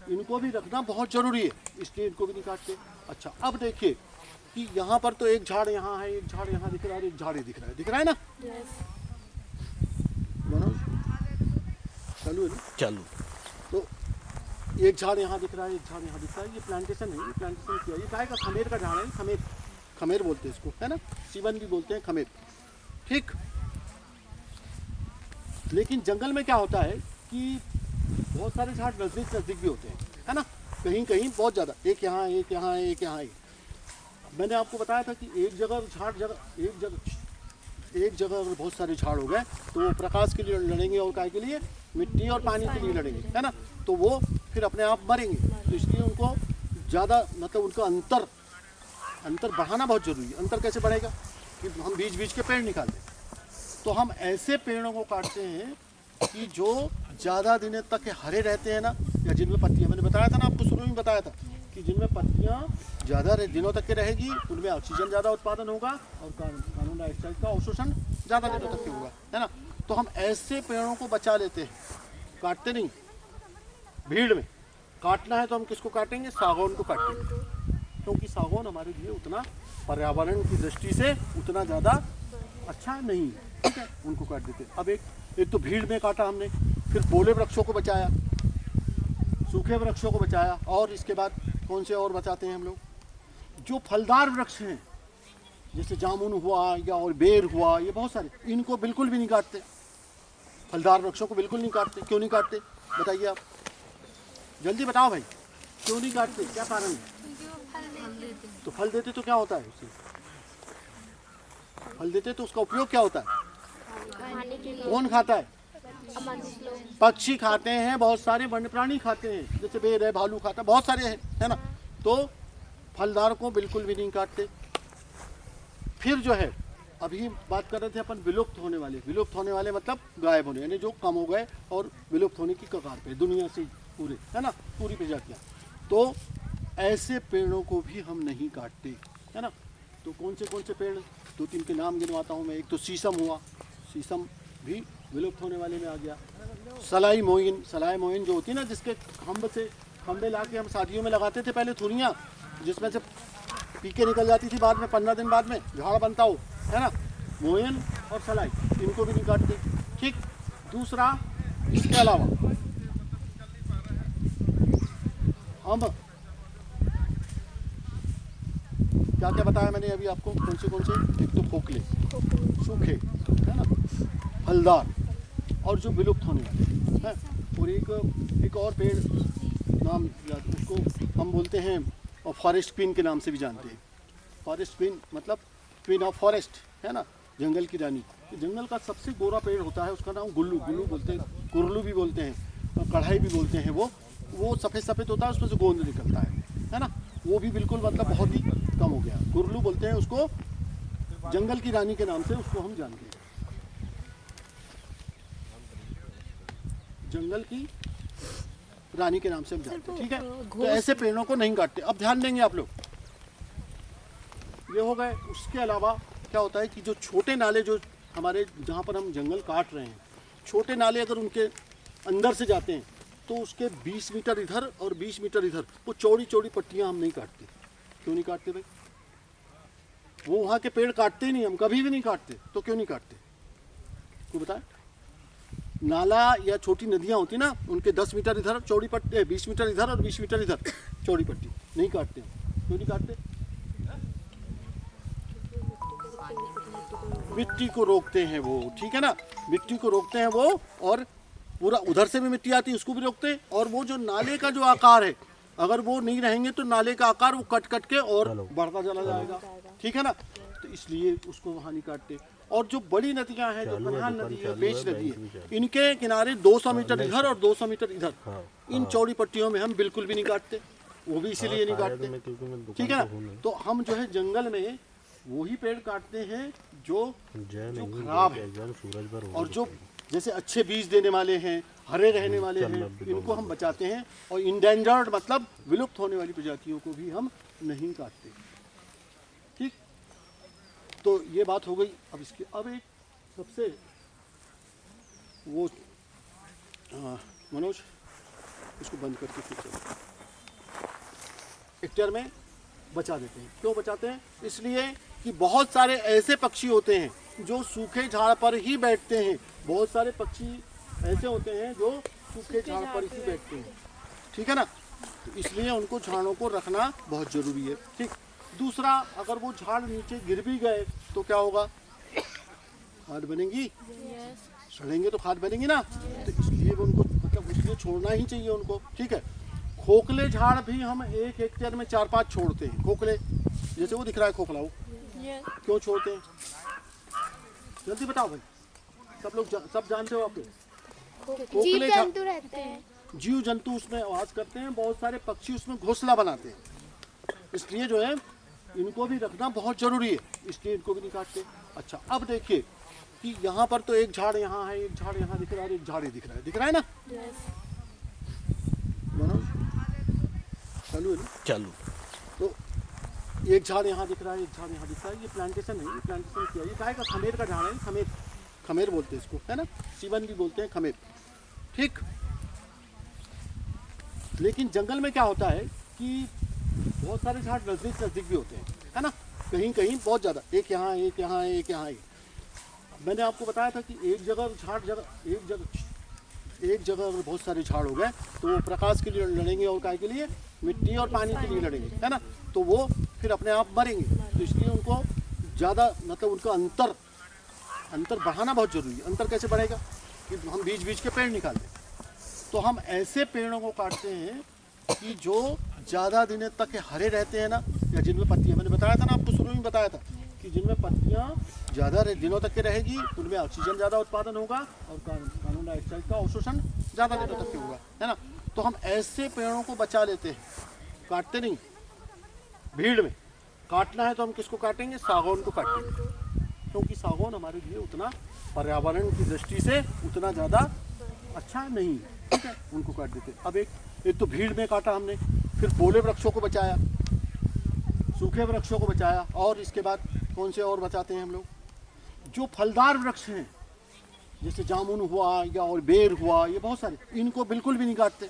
इनको भी रखना बहुत जरूरी है, इसलिए इनको भी नहीं काटते। अच्छा, अब देखिए कि यहाँ पर तो एक झाड़ यहाँ है, एक झाड़ यहाँ दिख रहा है, एक झाड़ दिख रहा है ना। चालू है ना, चालू। तो एक झाड़ यहाँ दिख रहा है, एक झाड़ यहाँ दिख रहा है। ये प्लांटेशन है, ये प्लांटेशन किया। ये गाय का खमेर का झाड़ है, खमेर बोलते हैं इसको, है ना। सीवन भी बोलते हैं, खमेर। ठीक। लेकिन जंगल में क्या होता है कि बहुत सारे झाड़ नज़दीक भी होते हैं, है ना। कहीं कहीं बहुत ज़्यादा, एक यहाँ, एक यहाँ, एक यहाँ। मैंने आपको बताया था कि एक जगह अगर बहुत सारे झाड़ हो गए तो वो प्रकाश के लिए लड़ेंगे, और काय के लिए, मिट्टी और पानी के लिए लड़ेंगे, है ना। तो वो फिर अपने आप मरेंगे। तो इसलिए उनको ज़्यादा मतलब उनका अंतर बढ़ाना बहुत ज़रूरी है। अंतर कैसे बढ़ेगा कि हम बीच के पेड़ निकालते हैं। तो हम ऐसे पेड़ों को काटते हैं कि जो ज़्यादा दिनों तक हरे रहते हैं ना, या जिनमें पत्तियाँ, मैंने बताया था ना आपको, शुरू में बताया था कि जिनमें पत्तियाँ ज़्यादा दिनों तक के रहेगी उनमें ऑक्सीजन ज़्यादा उत्पादन होगा और कार्बन डाइऑक्साइड का अवशोषण ज़्यादा दिनों तक के होगा, है ना। तो हम ऐसे पेड़ों को बचा लेते हैं, काटते नहीं। भीड़ में काटना है तो हम किसको काटेंगे, सागौन को काटेंगे, क्योंकि सागौन हमारे लिए उतना पर्यावरण की दृष्टि से उतना ज़्यादा अच्छा नहीं है। ठीक है, उनको काट देते हैं। अब एक तो भीड़ में काटा हमने, फिर बोले वृक्षों को बचाया, सूखे वृक्षों को बचाया, और इसके बाद कौन से और बचाते हैं हम लोग? जो फलदार वृक्ष हैं जैसे जामुन हुआ या और बेर हुआ, ये बहुत सारे, इनको बिल्कुल भी नहीं काटते। फलदार वृक्षों को बिल्कुल नहीं काटते। क्यों नहीं काटते बताइए आप, जल्दी बताओ भाई, क्यों नहीं काटते, क्या कारण है? तो फल देते तो क्या होता है उससे? फल देते तो उसका उपयोग क्या होता है? खाने के लिए कौन खाता है? मनुष्य लोग पक्षी खाते हैं, बहुत सारे वन्य प्राणी खाते हैं, जैसे बेर है, भालू खाता है, बहुत सारे हैं, है ना। तो फलदार को बिल्कुल भी नहीं काटते। फिर जो है, अभी बात कर रहे थे अपन विलुप्त होने वाले। विलुप्त होने वाले मतलब गायब होने, यानी जो कम हो गए और विलुप्त होने की कगार पे दुनिया से पूरे, है ना, पूरी प्रजातियाँ। तो ऐसे पेड़ों को भी हम नहीं काटते, है ना। तो कौन से पेड़, 2-3 के नाम गिनवाता हूँ मैं। एक तो शीशम हुआ, शीशम भी विलुप्त होने वाले में आ गया। सलाई मोइन, सलाई मोइन जो होती है ना, जिसके खंबे ला के हम शादियों में लगाते थे पहले थुरियाँ, जिसमें से पीके निकल जाती थी बाद में, 15 दिन बाद में झाड़ बनता हो, है ना। मोइन और सलाई, इनको भी नहीं काटते। ठीक। दूसरा, इसके अलावा हम क्या क्या बताया मैंने अभी आपको, कौन से? एक तो खोखले, सूखे, है ना, फलदार, और जो विलुप्त होने वाले हैं। और एक और पेड़ नाम याद, उसको हम बोलते हैं और फॉरेस्ट क्वीन के नाम से भी जानते हैं। फॉरेस्ट क्वीन मतलब क्वीन ऑफ फॉरेस्ट, है ना, जंगल की रानी। जंगल का सबसे गोरा पेड़ होता है, उसका नाम गुल्लू बोलते हैं, कुरलू भी बोलते हैं, और कढ़ाई भी बोलते हैं। वो सफ़ेद होता है, उसमें से गोंद निकलता है ना। वो भी बिल्कुल मतलब बहुत ही कम हो गया। कुरलू बोलते हैं उसको, जंगल की रानी के नाम से उसको हम जानते हैं, जंगल की रानी के नाम से हम जानते हैं। ठीक है, तो ऐसे पेड़ों को नहीं काटते। अब ध्यान देंगे आप लोग, ये हो गए। उसके अलावा क्या होता है कि जो छोटे नाले, जो हमारे जहाँ पर हम जंगल काट रहे हैं, छोटे नाले अगर उनके अंदर से जाते हैं तो उसके 20 मीटर इधर और 20 मीटर इधर वो चौड़ी पट्टियाँ हम नहीं काटते। क्यों नहीं काटते भाई? वो वहाँ के पेड़ काटते ही नहीं, हम कभी भी नहीं काटते। तो क्यों नहीं काटते, कोई बताए? नाला या छोटी नदियाँ होती ना, उनके 10 मीटर इधर चौड़ी पट्टी, 20 मीटर इधर और 20 मीटर इधर चौड़ी पट्टी नहीं काटते। क्यों नहीं काटते? मिट्टी को रोकते हैं वो, ठीक है ना, मिट्टी को रोकते हैं वो, और पूरा उधर से भी मिट्टी आती है उसको भी रोकते हैं। और वो जो नाले का जो आकार है, अगर वो नहीं रहेंगे तो नाले का आकार वो कट के और बढ़ता चला जाएगा, ठीक है ना। तो इसलिए उसको वहाँ नहीं काटते। और जो बड़ी नदियाँ हैं, जो कन्हान नदी है, बेच नदी है, इनके किनारे 200 मीटर इधर और 200 मीटर इधर, इन चौड़ी पट्टियों में हम बिल्कुल भी नहीं काटते। वो भी इसीलिए नहीं काटते, ठीक है ना। तो हम जो है जंगल में वही पेड़ काटते हैं जो खराब है, और जो जैसे अच्छे बीज देने वाले हैं, हरे रहने वाले हैं, इनको हम बचाते हैं। और इंडेंजर्ड मतलब विलुप्त होने वाली प्रजातियों को भी हम नहीं काटते। ठीक, तो ये बात हो गई। अब एक सबसे वो मनोज, इसको बंद करके फिर चलो। हेक्टेयर में बचा देते हैं। क्यों बचाते हैं? इसलिए कि बहुत सारे ऐसे पक्षी होते हैं जो सूखे झाड़ पर ही बैठते हैं। बहुत सारे पक्षी ऐसे होते हैं जो सूखे झाड़ पर ही बैठते हैं, ठीक है ना। तो इसलिए उनको झाड़ों को रखना बहुत ज़रूरी है। ठीक। दूसरा, अगर वो झाड़ नीचे गिर भी गए तो क्या होगा? खाद बनेगी, सड़ेंगे तो खाद बनेगी ना। तो इसलिए उनको मतलब इसलिए छोड़ना ही चाहिए उनको, ठीक है। खोखले झाड़ भी हम 1 हेक्टेयर में 4-5 छोड़ते हैं। खोखले, जैसे वो दिख रहा है खोखला, वो क्यों छोड़ते हैं? जल्दी बताओ भाई, सब लोग सब जानते हो आप? जीव जंतु रहते हैं, जीव जंतु उसमें आवाज करते हैं, बहुत सारे पक्षी उसमें घोंसला बनाते हैं। इसलिए जो है इनको भी रखना बहुत जरूरी है, इसलिए इनको भी नहीं काटते। अच्छा, अब देखिए कि यहाँ पर तो एक झाड़ यहाँ है, एक झाड़ यहाँ दिख रहा है, एक झाड़ ही दिख रहा है ना। चालू है ना? चालू। तो एक झाड़ यहाँ दिख रहा है, एक झाड़ यहाँ दिख रहा है। ये प्लांटेशन है, ये प्लांटेशन किया। ये काय का? खमेर का झाड़ है, खमेर बोलते हैं इसको, है ना। सीवन भी बोलते हैं, खमेर, ठीक। लेकिन जंगल में क्या होता है कि बहुत सारे झाड़ नजदीक भी होते हैं, है ना। कहीं कहीं बहुत ज़्यादा, एक यहाँ, एक यहाँ, एक यहाँ। मैंने आपको बताया था कि एक जगह झाड़ एक जगह एक जगह अगर बहुत सारे झाड़ हो गए तो वो प्रकाश के लिए लड़ेंगे और काय के लिए, मिट्टी और पानी के लिए लड़ेंगे, है ना। तो वो फिर अपने आप मरेंगे। तो इसलिए उनको ज़्यादा मतलब उनका अंतर बढ़ाना बहुत ज़रूरी है। अंतर कैसे बढ़ेगा कि हम बीच बीच के पेड़ निकालते, तो हम ऐसे पेड़ों को काटते हैं कि जो ज़्यादा दिनों तक हरे रहते हैं ना, या जिनमें पत्तियाँ, मैंने बताया था ना आपको, शुरू में बताया था कि जिनमें पत्तियाँ ज़्यादा दिनों तक के रहेगी उनमें ऑक्सीजन ज़्यादा उत्पादन होगा और कार्बन डाइऑक्साइड का अवशोषण ज़्यादा दिनों तक के होगा, है ना। तो हम ऐसे पेड़ों को बचा लेते हैं, काटते नहीं। भीड़ में काटना है तो हम किसको काटेंगे? सागौन को काटेंगे, क्योंकि सागौन हमारे लिए उतना पर्यावरण की दृष्टि से उतना ज़्यादा अच्छा नहीं है, ठीक है, उनको काट देते। अब एक तो भीड़ में काटा हमने, फिर बोले वृक्षों को बचाया, सूखे वृक्षों को बचाया, और इसके बाद कौन से और बचाते हैं हम लोग? जो फलदार वृक्ष हैं जैसे जामुन हुआ या और बेर हुआ, ये बहुत सारे, इनको बिल्कुल भी नहीं काटते।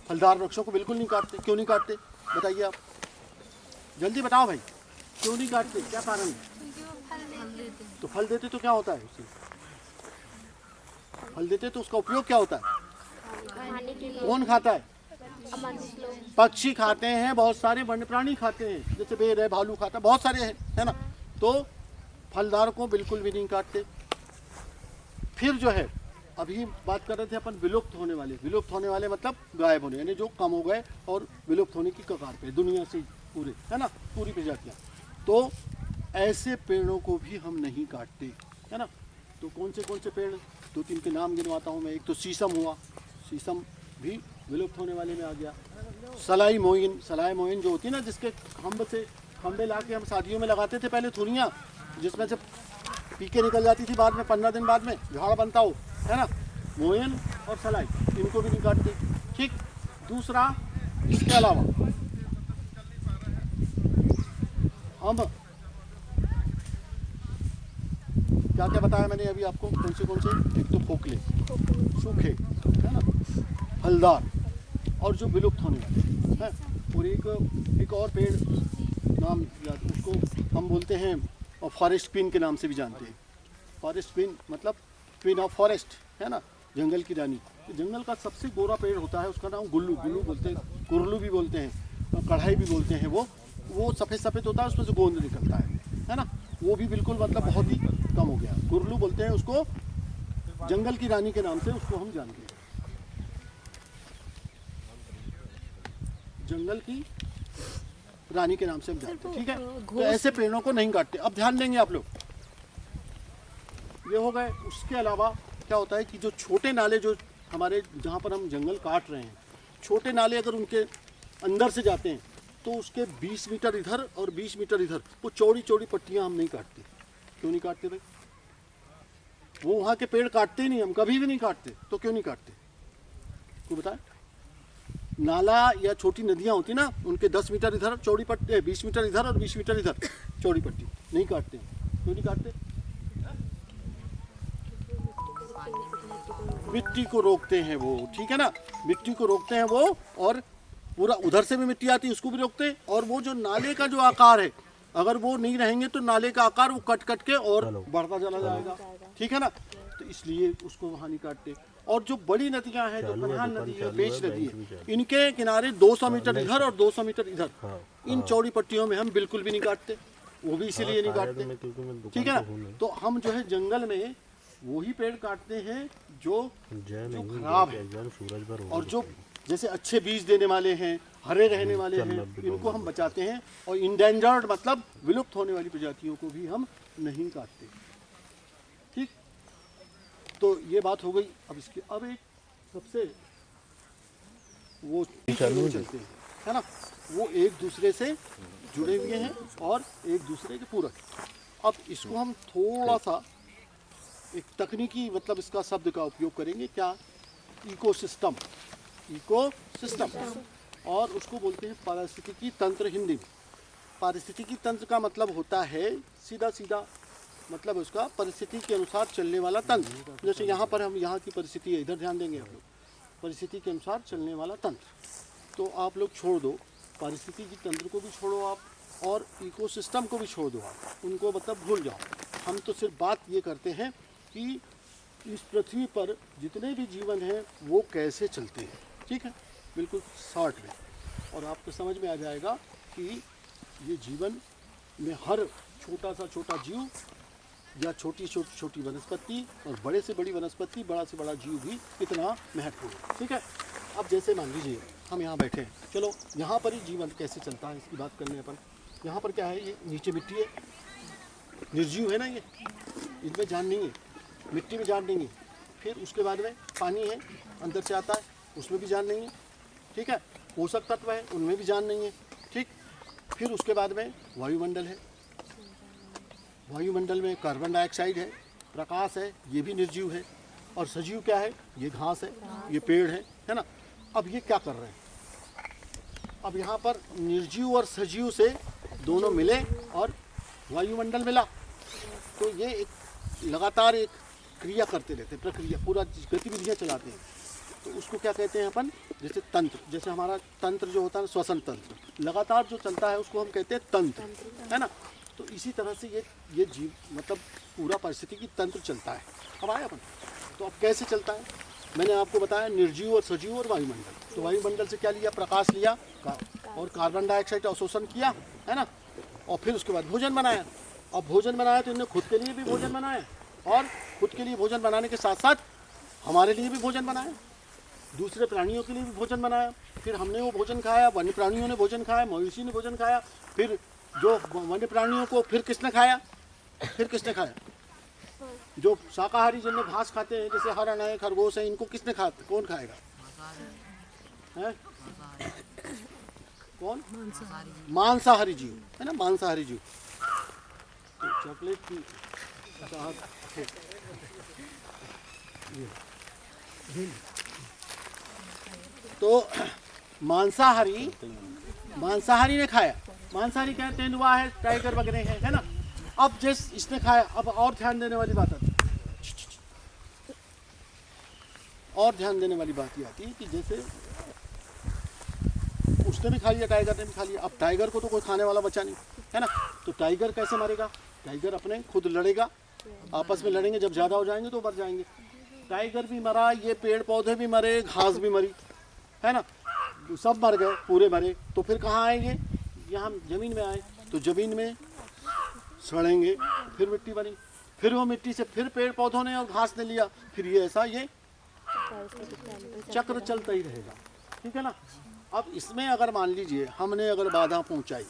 फलदार वृक्षों को बिल्कुल नहीं काटते। क्यों नहीं काटते बताइए आप, जल्दी बताओ भाई, क्यों नहीं काटते? क्या कारण है? तो फल देते तो क्या होता है उससे? फल देते तो उसका उपयोग क्या होता है? खाने के लिए कौन खाता है? मनुष्य लोग। पक्षी खाते हैं, बहुत सारे वन्य प्राणी खाते हैं, जैसे बेर है, भालू खाता है, बहुत सारे हैं, है ना। तो फलदार को बिल्कुल भी नहीं काटते। फिर जो है, अभी बात कर रहे थे अपन विलुप्त होने वाले मतलब गायब होने, यानी जो कम हो गए और विलुप्त होने की कगार पे दुनिया से पूरे, है ना, पूरी प्रजातियाँ। तो ऐसे पेड़ों को भी हम नहीं काटते, है ना। तो कौन से पेड़, 2-3 के नाम गिनवाता हूँ मैं। एक तो शीशम हुआ, शीशम भी विलुप्त होने वाले में आ गया। सलाई मोइन जो होती है ना, जिसके खंबे ला के हम शादियों में लगाते थे पहले, थुनियाँ, जिसमें से पीके निकल जाती थी बाद में, 15 दिन बाद में झाड़ बनता हो, है ना। मोइन और सलाई, इनको भी नहीं काटते, ठीक। दूसरा, इसके अलावा हम क्या क्या बताया मैंने अभी आपको, कौन से? एक तो खोखले, सूखे, है ना, फलदार, और जो विलुप्त होने वाले हैं। और एक और पेड़, नाम याद, उसको हम बोलते हैं और फॉरेस्ट क्वीन के नाम से भी जानते हैं। फॉरेस्ट क्वीन मतलब क्वीन ऑफ फॉरेस्ट, है ना, जंगल की रानी। जंगल का सबसे गोरा पेड़ होता है, उसका नाम गुल्लू बोलते हैं, कुरलू भी बोलते हैं, और कढ़ाई भी बोलते हैं। वो सफ़ेद होता है, उसमें से गोंद निकलता है ना। वो भी बिल्कुल मतलब बहुत ही कम हो गया। कुरलू बोलते हैं उसको, जंगल की रानी के नाम से उसको हम जानते हैं, जंगल की रानी के नाम से हम जानते हैं, ठीक है। तो ऐसे पेड़ों को नहीं काटते। अब ध्यान देंगे आप लोग, ये हो गए। उसके अलावा क्या होता है कि जो छोटे नाले, जो हमारे जहाँ पर हम जंगल काट रहे हैं, छोटे नाले अगर उनके अंदर से जाते हैं तो उसके 20 मीटर इधर और 20 मीटर इधर वो चौड़ी पट्टियाँ हम नहीं काटते। क्यों नहीं काटते भाई? वो वहाँ के पेड़ काटते ही नहीं, हम कभी भी नहीं काटते। तो क्यों नहीं काटते, क्यों बताए? नाला या छोटी नदियाँ होती ना, उनके 10 मीटर इधर चौड़ी पट्टी, 20 मीटर इधर और 20 मीटर इधर चौड़ी पट्टी नहीं काटते। क्यों नहीं काटते? मिट्टी को रोकते हैं वो, ठीक है ना, मिट्टी को रोकते हैं वो, और पूरा उधर से भी मिट्टी आती है उसको भी रोकते हैं। और वो जो नाले का जो आकार है, अगर वो नहीं रहेंगे तो नाले का आकार वो कट के और बढ़ता चला जाएगा, ठीक है ना। तो इसलिए उसको वहाँ नहीं काटते। और जो बड़ी नदियाँ हैं, जो प्रधान नदी है, पेच नदी है, इनके किनारे 200 मीटर इधर और 200 मीटर इधर, इन चौड़ी पट्टियों में हम बिल्कुल भी नहीं काटते। वो भी इसीलिए नहीं काटते, ठीक है ना। तो हम जो है जंगल में वही पेड़ काटते हैं जो खराब है, और जो जैसे अच्छे बीज देने वाले हैं, हरे रहने वाले हैं, इनको हम बचाते हैं। और इंडेंजर्ड मतलब विलुप्त होने वाली प्रजातियों को भी हम नहीं काटते, ठीक। तो ये बात हो गई। अब एक सबसे वो चलते हैं, है ना, वो एक दूसरे से जुड़े हुए हैं और एक दूसरे के पूरक। अब इसको हम थोड़ा सा एक तकनीकी मतलब इसका शब्द का उपयोग करेंगे, क्या? इकोसिस्टम, और उसको बोलते हैं पारिस्थितिकी तंत्र हिंदी में। पारिस्थितिकी तंत्र का मतलब होता है सीधा मतलब उसका परिस्थिति के अनुसार चलने वाला तंत्र। जैसे यहाँ पर हम यहाँ की परिस्थिति है, इधर ध्यान देंगे आप लोग, परिस्थिति के अनुसार चलने वाला तंत्र। तो आप लोग छोड़ दो, पारिस्थितिकी तंत्र को भी छोड़ो आप, और इकोसिस्टम को भी छोड़ दो आप, उनको मतलब भूल जाओ। हम तो सिर्फ बात ये करते हैं कि इस पृथ्वी पर जितने भी जीवन हैं वो कैसे चलते हैं, ठीक है, बिल्कुल शॉर्ट में। और आपको समझ में आ जाएगा कि ये जीवन में हर छोटा सा छोटा जीव या छोटी छोटी छोटी वनस्पति और बड़े से बड़ी वनस्पति, बड़ा से बड़ा जीव भी कितना महत्वपूर्ण है, ठीक है। अब जैसे मान लीजिए हम यहाँ बैठे हैं, चलो यहाँ पर ही जीवन कैसे चलता है इसकी बात करने अपन। यहाँ पर क्या है, ये नीचे मिट्टी है, निर्जीव है ना, ये इनमें जान नहीं है, मिट्टी में जान नहीं है। फिर उसके बाद में पानी है, अंदर से आता है, उसमें भी जान नहीं है, ठीक है। पोषक तत्व है, उनमें भी जान नहीं है, ठीक। फिर उसके बाद में वायुमंडल है, वायुमंडल में कार्बन डाइऑक्साइड है, प्रकाश है, ये भी निर्जीव है। और सजीव क्या है, ये घास है, ये पेड़ है ना। अब ये क्या कर रहे हैं, अब यहाँ पर निर्जीव और सजीव से दोनों मिले और वायुमंडल मिला, तो ये एक लगातार एक क्रिया करते रहते हैं, प्रक्रिया पूरा गतिविधियाँ चलाते हैं। तो उसको क्या कहते हैं अपन, जैसे तंत्र, जैसे हमारा तंत्र जो होता है श्वसन तंत्र लगातार जो चलता है उसको हम कहते हैं तंत्र, है ना। तो इसी तरह से ये जीव मतलब पूरा परिस्थिति तंत्र चलता है। अब आया अपन, तो अब कैसे चलता है, मैंने आपको बताया निर्जीव और सजीव और वायुमंडल। तो वायुमंडल से क्या लिया, प्रकाश लिया और कार्बन डाइऑक्साइड अवशोषण किया, है ना। और फिर उसके बाद भोजन बनाया। और भोजन बनाया तो इन्होंने खुद के लिए भी भोजन बनाया, और खुद के लिए भोजन बनाने के साथ साथ हमारे लिए भी भोजन बनाया, दूसरे प्राणियों के लिए भी भोजन बनाया। फिर हमने वो भोजन खाया, वन्य प्राणियों ने भोजन खाया, मवेशी ने भोजन खाया। फिर जो वन्य प्राणियों को फिर किसने खाया, फिर किसने खाया, जो शाकाहारी जिनमें घास खाते हैं, जैसे हरण है, खरगोश है, इनको किसने खाते, कौन खाएगा, है कौन, मांसाहारी जीव, है ना, मांसाहारी जीव। तो चॉकलेट की तो मांसाहारी ने खाया, मांसाहारी क्या है, तेंदुआ है, टाइगर वगैरह है ना। अब जैसे इसने खाया, अब और ध्यान देने वाली बात आती है, और ध्यान देने वाली बात ये आती है कि जैसे उसने भी खा लिया, टाइगर ने भी खा लिया। अब टाइगर को तो कोई खाने वाला बचा नहीं, है ना। तो टाइगर कैसे मरेगा, टाइगर अपने खुद लड़ेगा, आपस में लड़ेंगे, जब ज़्यादा हो जाएंगे तो मर जाएंगे। टाइगर भी मरा, ये पेड़ पौधे भी मरे, घास भी मरी, है ना, सब मर गए, पूरे मरे। तो फिर कहाँ आएंगे, यहाँ ज़मीन में आए, तो ज़मीन में सड़ेंगे, फिर मिट्टी बनी, फिर वो मिट्टी से फिर पेड़ पौधों ने और घास ने लिया, फिर ये ऐसा ये चक्र चलता ही रहेगा, ठीक है ना। अब इसमें अगर मान लीजिए हमने अगर बाधा पहुंचाई,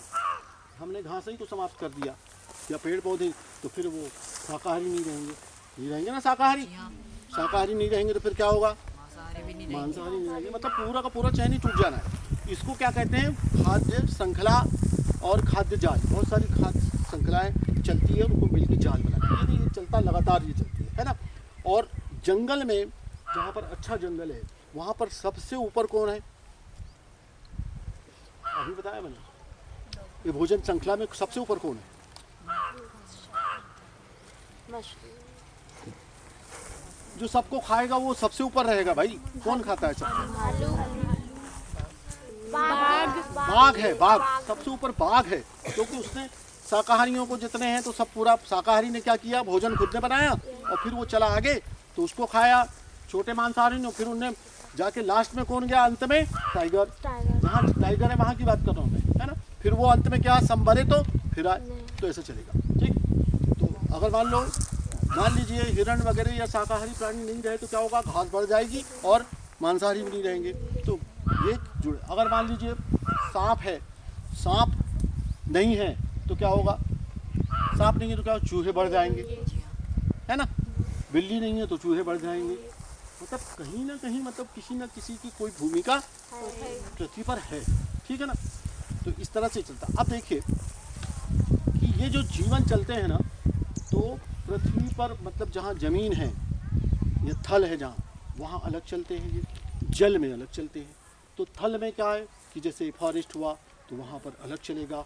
हमने घास ही तो समाप्त कर दिया या पेड़ पौधे, तो फिर वो शाकाहारी नहीं रहेंगे ना, शाकाहारी नहीं रहेंगे तो फिर क्या होगा, मांसाहारी नहीं रहेंगे, मतलब पूरा का पूरा चैन ही टूट जाना है। इसको क्या कहते हैं, खाद्य श्रृंखला और खाद्य जाल। बहुत सारी खाद्य श्रृंखलाएं चलती है, उनको मिलकर जाल बनाती है, ये चलता लगातार, ये चलती है ना। और जंगल में जहाँ पर अच्छा जंगल है वहाँ पर सबसे ऊपर कौन है, अभी बताया मैंने, ये भोजन श्रृंखला में सबसे ऊपर कौन है, जो सबको खाएगा वो सबसे ऊपर रहेगा भाई। कौन खाता है सबको, बाघ है, बाघ सबसे ऊपर बाघ है, क्योंकि उसने शाकाहारियों को जितने हैं तो सब पूरा शाकाहारी ने क्या किया, भोजन खुद ने बनाया और फिर वो चला आगे तो उसको खाया छोटे मांसाहारी ने। फिर उनने जाके लास्ट में कौन गया, अंत में टाइगर, जहाँ टाइगर है वहाँ की बात कर रहा हूँ मैं, है ना। फिर वो अंत में क्या संभरे तो फिर आए, तो ऐसा चलेगा, ठीक। तो अगर मान लीजिए हिरण वगैरह या शाकाहारी प्राणी नहीं रहे तो क्या होगा, घास बढ़ जाएगी और मांसाहारी भी नहीं रहेंगे, तो ये जुड़े। अगर मान लीजिए सांप है, सांप नहीं है तो क्या होगा, सांप नहीं है तो क्या, चूहे बढ़ जाएंगे, है ना। बिल्ली नहीं है तो चूहे बढ़ जाएंगे, मतलब कहीं ना कहीं मतलब किसी न किसी की कोई भूमिका पृथ्वी पर है, ठीक है ना। तो इस तरह से चलता। अब देखिए कि ये जो जीवन चलते हैं ना, तो पृथ्वी पर मतलब जहाँ ज़मीन है या थल है जहाँ, वहाँ अलग चलते हैं, ये जल में अलग चलते हैं। तो थल में क्या है कि जैसे फॉरेस्ट हुआ तो वहाँ पर अलग चलेगा,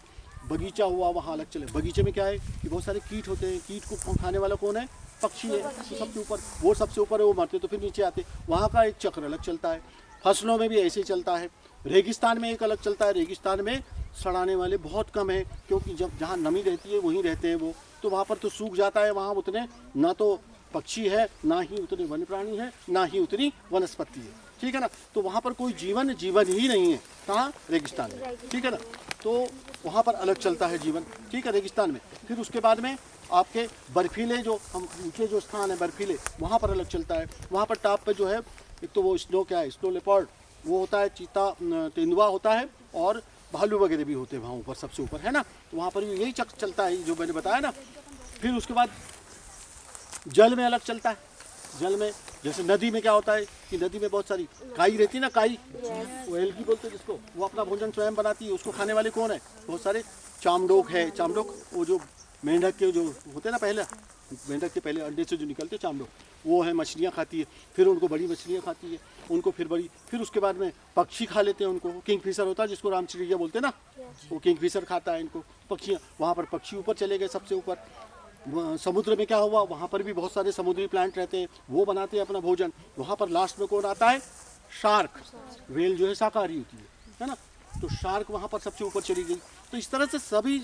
बगीचा हुआ वहाँ अलग चले। बगीचे में क्या है कि बहुत सारे कीट होते हैं, कीट को खाने वाला कौन है, पक्षी है, तो सबसे ऊपर, वो सबसे ऊपर है, वो मरते तो फिर नीचे आते, वहाँ का एक चक्र अलग चलता है। फसलों में भी ऐसे ही चलता है। रेगिस्तान में एक अलग चलता है, रेगिस्तान में सड़ाने वाले बहुत कम है, क्योंकि जब जहाँ नमी रहती है वहीं रहते हैं वो, तो वहाँ पर तो सूख जाता है, वहाँ उतने ना तो पक्षी है, ना ही उतने वन्य प्राणी है, ना ही उतनी वनस्पति है, ठीक है ना। तो वहाँ पर कोई जीवन ही नहीं है। कहाँ? रेगिस्तान में, ठीक है ना। तो वहाँ पर अलग चलता है जीवन, ठीक है, रेगिस्तान में। फिर उसके बाद में आपके बर्फीले जो हम ऊँचे जो स्थान है बर्फीले, वहाँ पर अलग चलता है। वहाँ पर टॉप पे जो है एक तो वो स्नो क्या है, स्नो लेपर्ड वो होता है, चीता तेंदुआ होता है, और भालू वगैरह भी होते हैं वहाँ ऊपर, सबसे ऊपर है ना। तो वहाँ पर भी यही चक्र चलता है जो मैंने बताया ना। फिर उसके बाद जल में अलग चलता है। जल में जैसे नदी में क्या होता है कि नदी में बहुत सारी काई रहती है ना, काई वो एल्गी बोलते हैं जिसको, वो अपना भोजन स्वयं बनाती है। उसको खाने वाले कौन है? बहुत सारे चामडोक है। चामडोक वो जो मेंढक के जो होते हैं ना, पहले मेंढक के पहले अंडे से जो निकलते हैं चामडोक, वो है, मछलियाँ खाती है। फिर उनको बड़ी मछलियाँ खाती है, उनको फिर बड़ी, फिर उसके बाद में पक्षी खा लेते हैं उनको। किंगफिशर होता है जिसको रामचिड़िया बोलते हैं ना, वो किंगफिशर खाता है इनको, पक्षियाँ। वहाँ पर पक्षी ऊपर चले गए, सबसे ऊपर। समुद्र में क्या हुआ, वहाँ पर भी बहुत सारे समुद्री प्लांट रहते हैं, वो बनाते हैं अपना भोजन। वहाँ पर लास्ट में कौन आता है? शार्क। व्हेल जो है शाकाहारी होती है ना। तो शार्क वहाँ पर सबसे ऊपर चली गई। तो इस तरह से सभी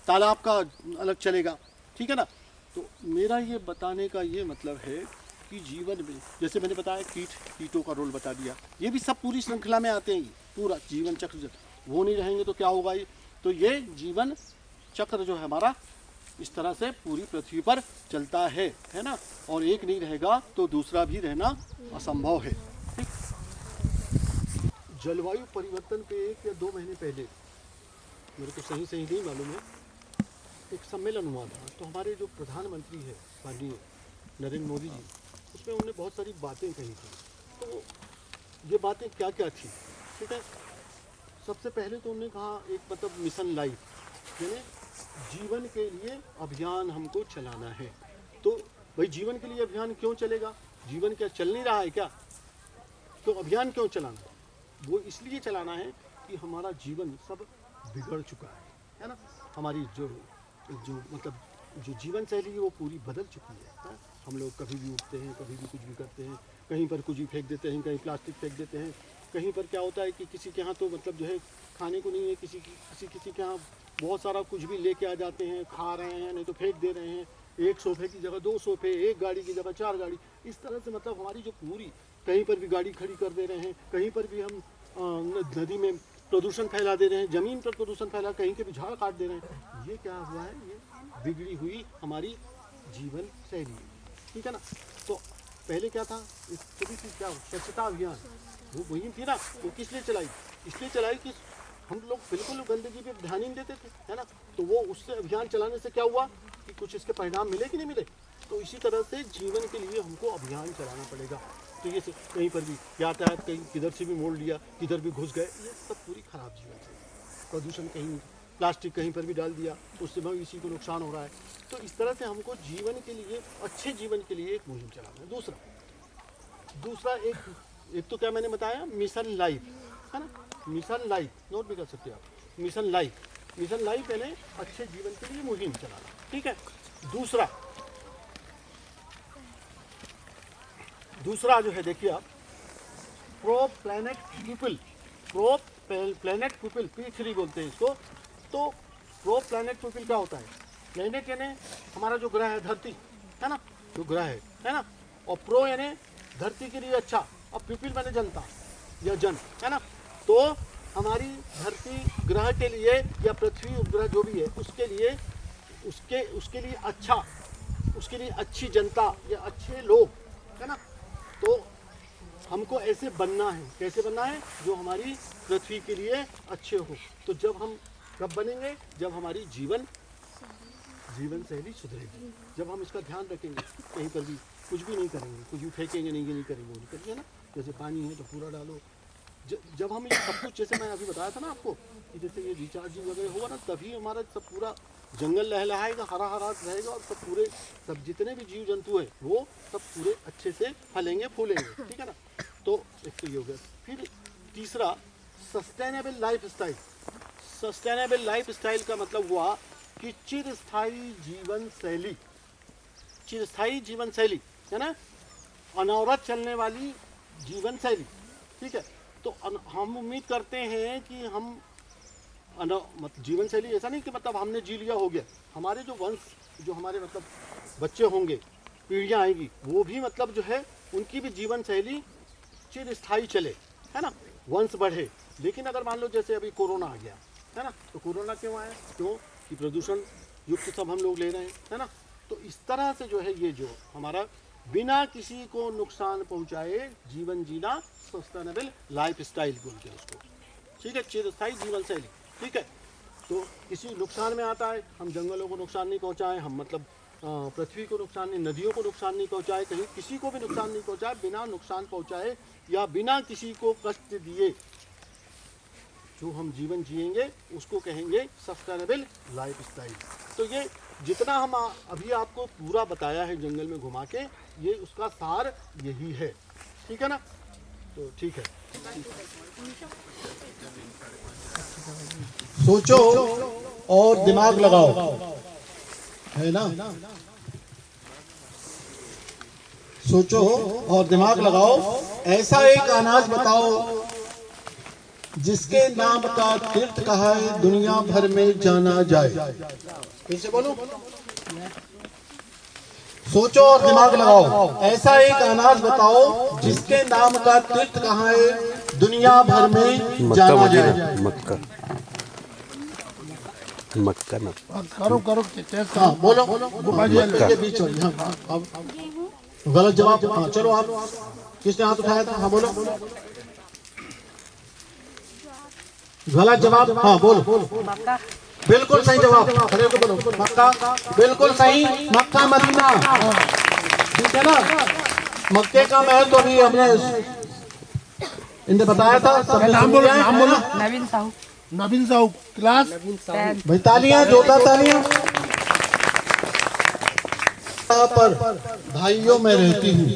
तालाब का अलग चलेगा, ठीक है ना। तो मेरा ये बताने का ये मतलब है कि जीवन में जैसे मैंने बताया कीटों का रोल बता दिया, ये भी सब पूरी श्रृंखला में आते हैं। ये पूरा जीवन चक्र, वो नहीं रहेंगे तो क्या होगा? तो ये जीवन चक्र जो है हमारा इस तरह से पूरी पृथ्वी पर चलता है ना। और एक नहीं रहेगा तो दूसरा भी रहना असंभव है, ठीक। जलवायु परिवर्तन पे 1 या 2 महीने पहले, मेरे को सही नहीं मालूम है, एक सम्मेलन हुआ था। तो हमारे जो प्रधानमंत्री है माननीय नरेंद्र मोदी जी, उसमें उन्होंने बहुत सारी बातें कही थी। तो ये बातें क्या क्या थी, ठीक है। सबसे पहले तो उन्होंने कहा एक मतलब मिशन लाइफ, यानी जीवन के लिए अभियान हमको चलाना है। तो भाई जीवन के लिए अभियान क्यों चलेगा? जीवन क्या चल नहीं रहा है क्या? तो अभियान क्यों चलाना? वो इसलिए चलाना है कि हमारा जीवन सब बिगड़ चुका है ना। हमारी जो मतलब जो जीवन शैली है वो पूरी बदल चुकी है। हम लोग कभी भी उठते हैं, कभी भी कुछ भी करते हैं, कहीं पर कुछ भी फेंक देते हैं, कहीं प्लास्टिक फेंक देते हैं, कहीं पर क्या होता है कि किसी के यहाँ तो मतलब जो है खाने को नहीं है, किसी के यहाँ बहुत सारा कुछ भी लेके आ जाते हैं, खा रहे हैं, नहीं तो फेंक दे रहे हैं। 1 सोफे की जगह 2 सोफे, 1 गाड़ी की जगह 4 गाड़ी, इस तरह से मतलब हमारी जो पूरी, कहीं पर भी गाड़ी खड़ी कर दे रहे हैं, कहीं पर भी हम नदी में प्रदूषण फैला दे रहे हैं, ज़मीन पर प्रदूषण फैला, कहीं के भी झाड़ काट दे रहे हैं। ये क्या हुआ है? ये बिगड़ी हुई हमारी जीवन शैली है, ठीक है ना। तो पहले क्या था, इस सभी चीज़ क्या स्वच्छता अभियान वो मुहिम थी ना, वो किस लिए चलाई? इसलिए चलाई कि हम लोग बिल्कुल गंदगी पे ध्यान ही नहीं देते थे, है ना। तो वो उससे अभियान चलाने से क्या हुआ कि कुछ इसके परिणाम मिले कि नहीं मिले। तो इसी तरह से जीवन के लिए हमको अभियान चलाना पड़ेगा। तो ये कहीं पर भी यातायात कहीं किधर से भी मोड़ लिया, किधर भी घुस गए, ये सब पूरी खराब जीवन है। प्रदूषण कहीं, प्लास्टिक कहीं पर भी डाल दिया, उससे भी इसी को नुकसान हो रहा है। तो इस तरह से हमको जीवन के लिए, अच्छे जीवन के लिए एक मुहिम चलाना है। दूसरा एक तो क्या मैंने बताया, मिशन लाइफ, है ना। मिशन लाइफ नोट भी कर सकते हैं आप। मिशन लाइफ यानी अच्छे जीवन के लिए मुहिम चलाना, ठीक है। दूसरा जो है देखिए आप, प्रो प्लैनेट पीपल P3 बोलते हैं इसको। तो प्रो प्लैनेट पीपल क्या होता है? प्लैनेट यानी हमारा जो ग्रह है धरती, है ना, जो ग्रह है ना। और प्रो यानी धरती के लिए अच्छा, और पीपल माने जनता या जन, है ना। तो हमारी धरती ग्रह के लिए या पृथ्वी उपग्रह जो भी है उसके लिए अच्छा, उसके लिए अच्छी जनता या अच्छे लोग, है ना। तो हमको ऐसे बनना है। कैसे बनना है? जो हमारी पृथ्वी के लिए अच्छे हो। तो जब हम कब बनेंगे? जब हमारी जीवन शैली सुधरेगी, जब हम इसका ध्यान रखेंगे, कहीं पर भी कुछ भी नहीं करेंगे, कुछ भी फेंकेंगे नहीं, ये नहीं करेंगे ना। जैसे पानी है तो पूरा डालो। जब हम ये सब कुछ, जैसे मैं अभी बताया था ना आपको कि जैसे ये रिचार्जिंग वगैरह होगा ना, तभी हमारा सब पूरा जंगल लहलहाएगा, हरा हरा रहेगा, और सब जितने भी जीव जंतु हैं वो सब पूरे अच्छे से फलेंगे फूलेंगे, ठीक है ना। तो एक तो ये हो गया। फिर तीसरा, सस्टेनेबल लाइफ स्टाइल का मतलब हुआ कि चिरस्थायी जीवन शैली, है ना, अनवरत चलने वाली जीवन शैली, ठीक है। तो हम उम्मीद करते हैं कि हम मतलब जीवन शैली ऐसा नहीं कि मतलब हमने जी लिया हो गया। हमारे जो हमारे मतलब बच्चे होंगे, पीढ़ियाँ आएंगी, वो भी मतलब जो है उनकी भी जीवन शैली चिरस्थायी चले, है ना, वंश बढ़े। लेकिन अगर मान लो जैसे अभी कोरोना आ गया, है ना, तो कोरोना क्यों आया? क्यों कि प्रदूषण युक्त सब हम लोग ले रहे हैं, है ना। तो इस तरह से जो है ये जो हमारा बिना किसी को नुकसान पहुंचाए जीवन जीना, सस्टेनेबल लाइफ स्टाइल बोलते हैं उसको, ठीक है, चिरस्थायी जीवन शैली, ठीक है। तो किसी नुकसान में आता है, हम जंगलों को नुकसान नहीं पहुंचाएं, हम मतलब पृथ्वी को नुकसान नहीं, नदियों को नुकसान नहीं पहुंचाए, कहीं किसी को भी नुकसान नहीं पहुंचाए, बिना नुकसान पहुंचाए या बिना किसी को कष्ट दिए जो हम जीवन जिएंगे उसको कहेंगे सस्टेनेबल लाइफ स्टाइल। तो ये जितना हम अभी आपको पूरा बताया है जंगल में घुमा के, ये उसका सार यही है, ठीक है ना। तो ठीक है, सोचो और दिमाग लगाओ, है ना, सोचो और दिमाग लगाओ। ऐसा एक अनाज बताओ जिसके नाम का तीर्थ कहा है दुनिया भर में जाना जाए। फिर से बोलो, सोचो और दिमाग लगाओ। ऐसा एक अनाज बताओ जिसके नाम का तीर्थ कहा है दुनिया भर में जाना जाए। मक्का, मक्का ना करो करो, हाँ बोलो, ये बीच वाली, हाँ गलत जवाब। हाँ चलो, आप किसने हाथ उठाया था? हाँ बोलो, गलत जवाब। हाँ बोलो, बिल्कुल सही जवाब, खड़े होकर बोलो, मक्का, बिल्कुल सही, मक्का मदीना, ठीक है ना। मक्के का महल तो अभी हमने इनने बताया था। नाम बोलो, नाम बोलो। नवीन साहू, नवीन साहू, क्लास भाई तालियां, जोरदार तालियां। पर भाइयों मैं रहती हूँ,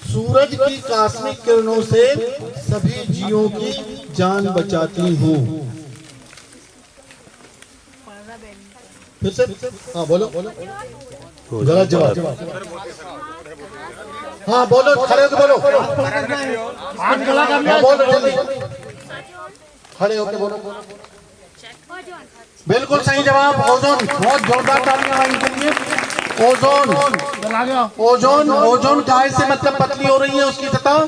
सूरज की कास्मिक किरणों से सभी जीवों की जान बचाती हूँ। फिर से, हाँ बोलो, गलत जवाब। हाँ बोलो, खड़े होकर बोलो, हाँ बोलो जल्दी, खड़े होकर बोलो। बिल्कुल सही जवाब, ओजोन। बहुत जोरदार तालियां इनके लिए। ओजोन, ओजोन, ओजोन काय से मतलब पतली हो रही है उसकी सतह,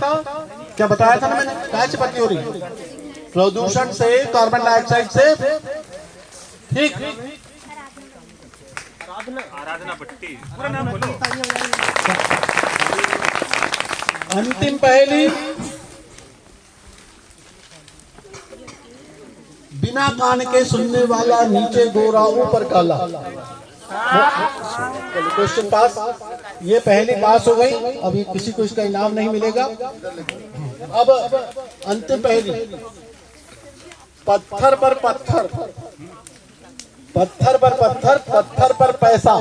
क्या बताया था ना मैंने, काय से पतली हो रही है? प्रदूषण से, कार्बन डाइऑक्साइड से, ठीक। आराधना पट्टी, पूरा नाम बोलो। अंतिम पहेली, बिना कान के सुनने वाला, नीचे गोरा ऊपर काला। क्वेश्चन पास, ये पहली पास हो गई, अभी किसी को इसका इनाम नहीं मिलेगा। अब अंतिम पहेली, पत्थर पर पत्थर, पत्थर पर पत्थर, पत्थर पर पैसा,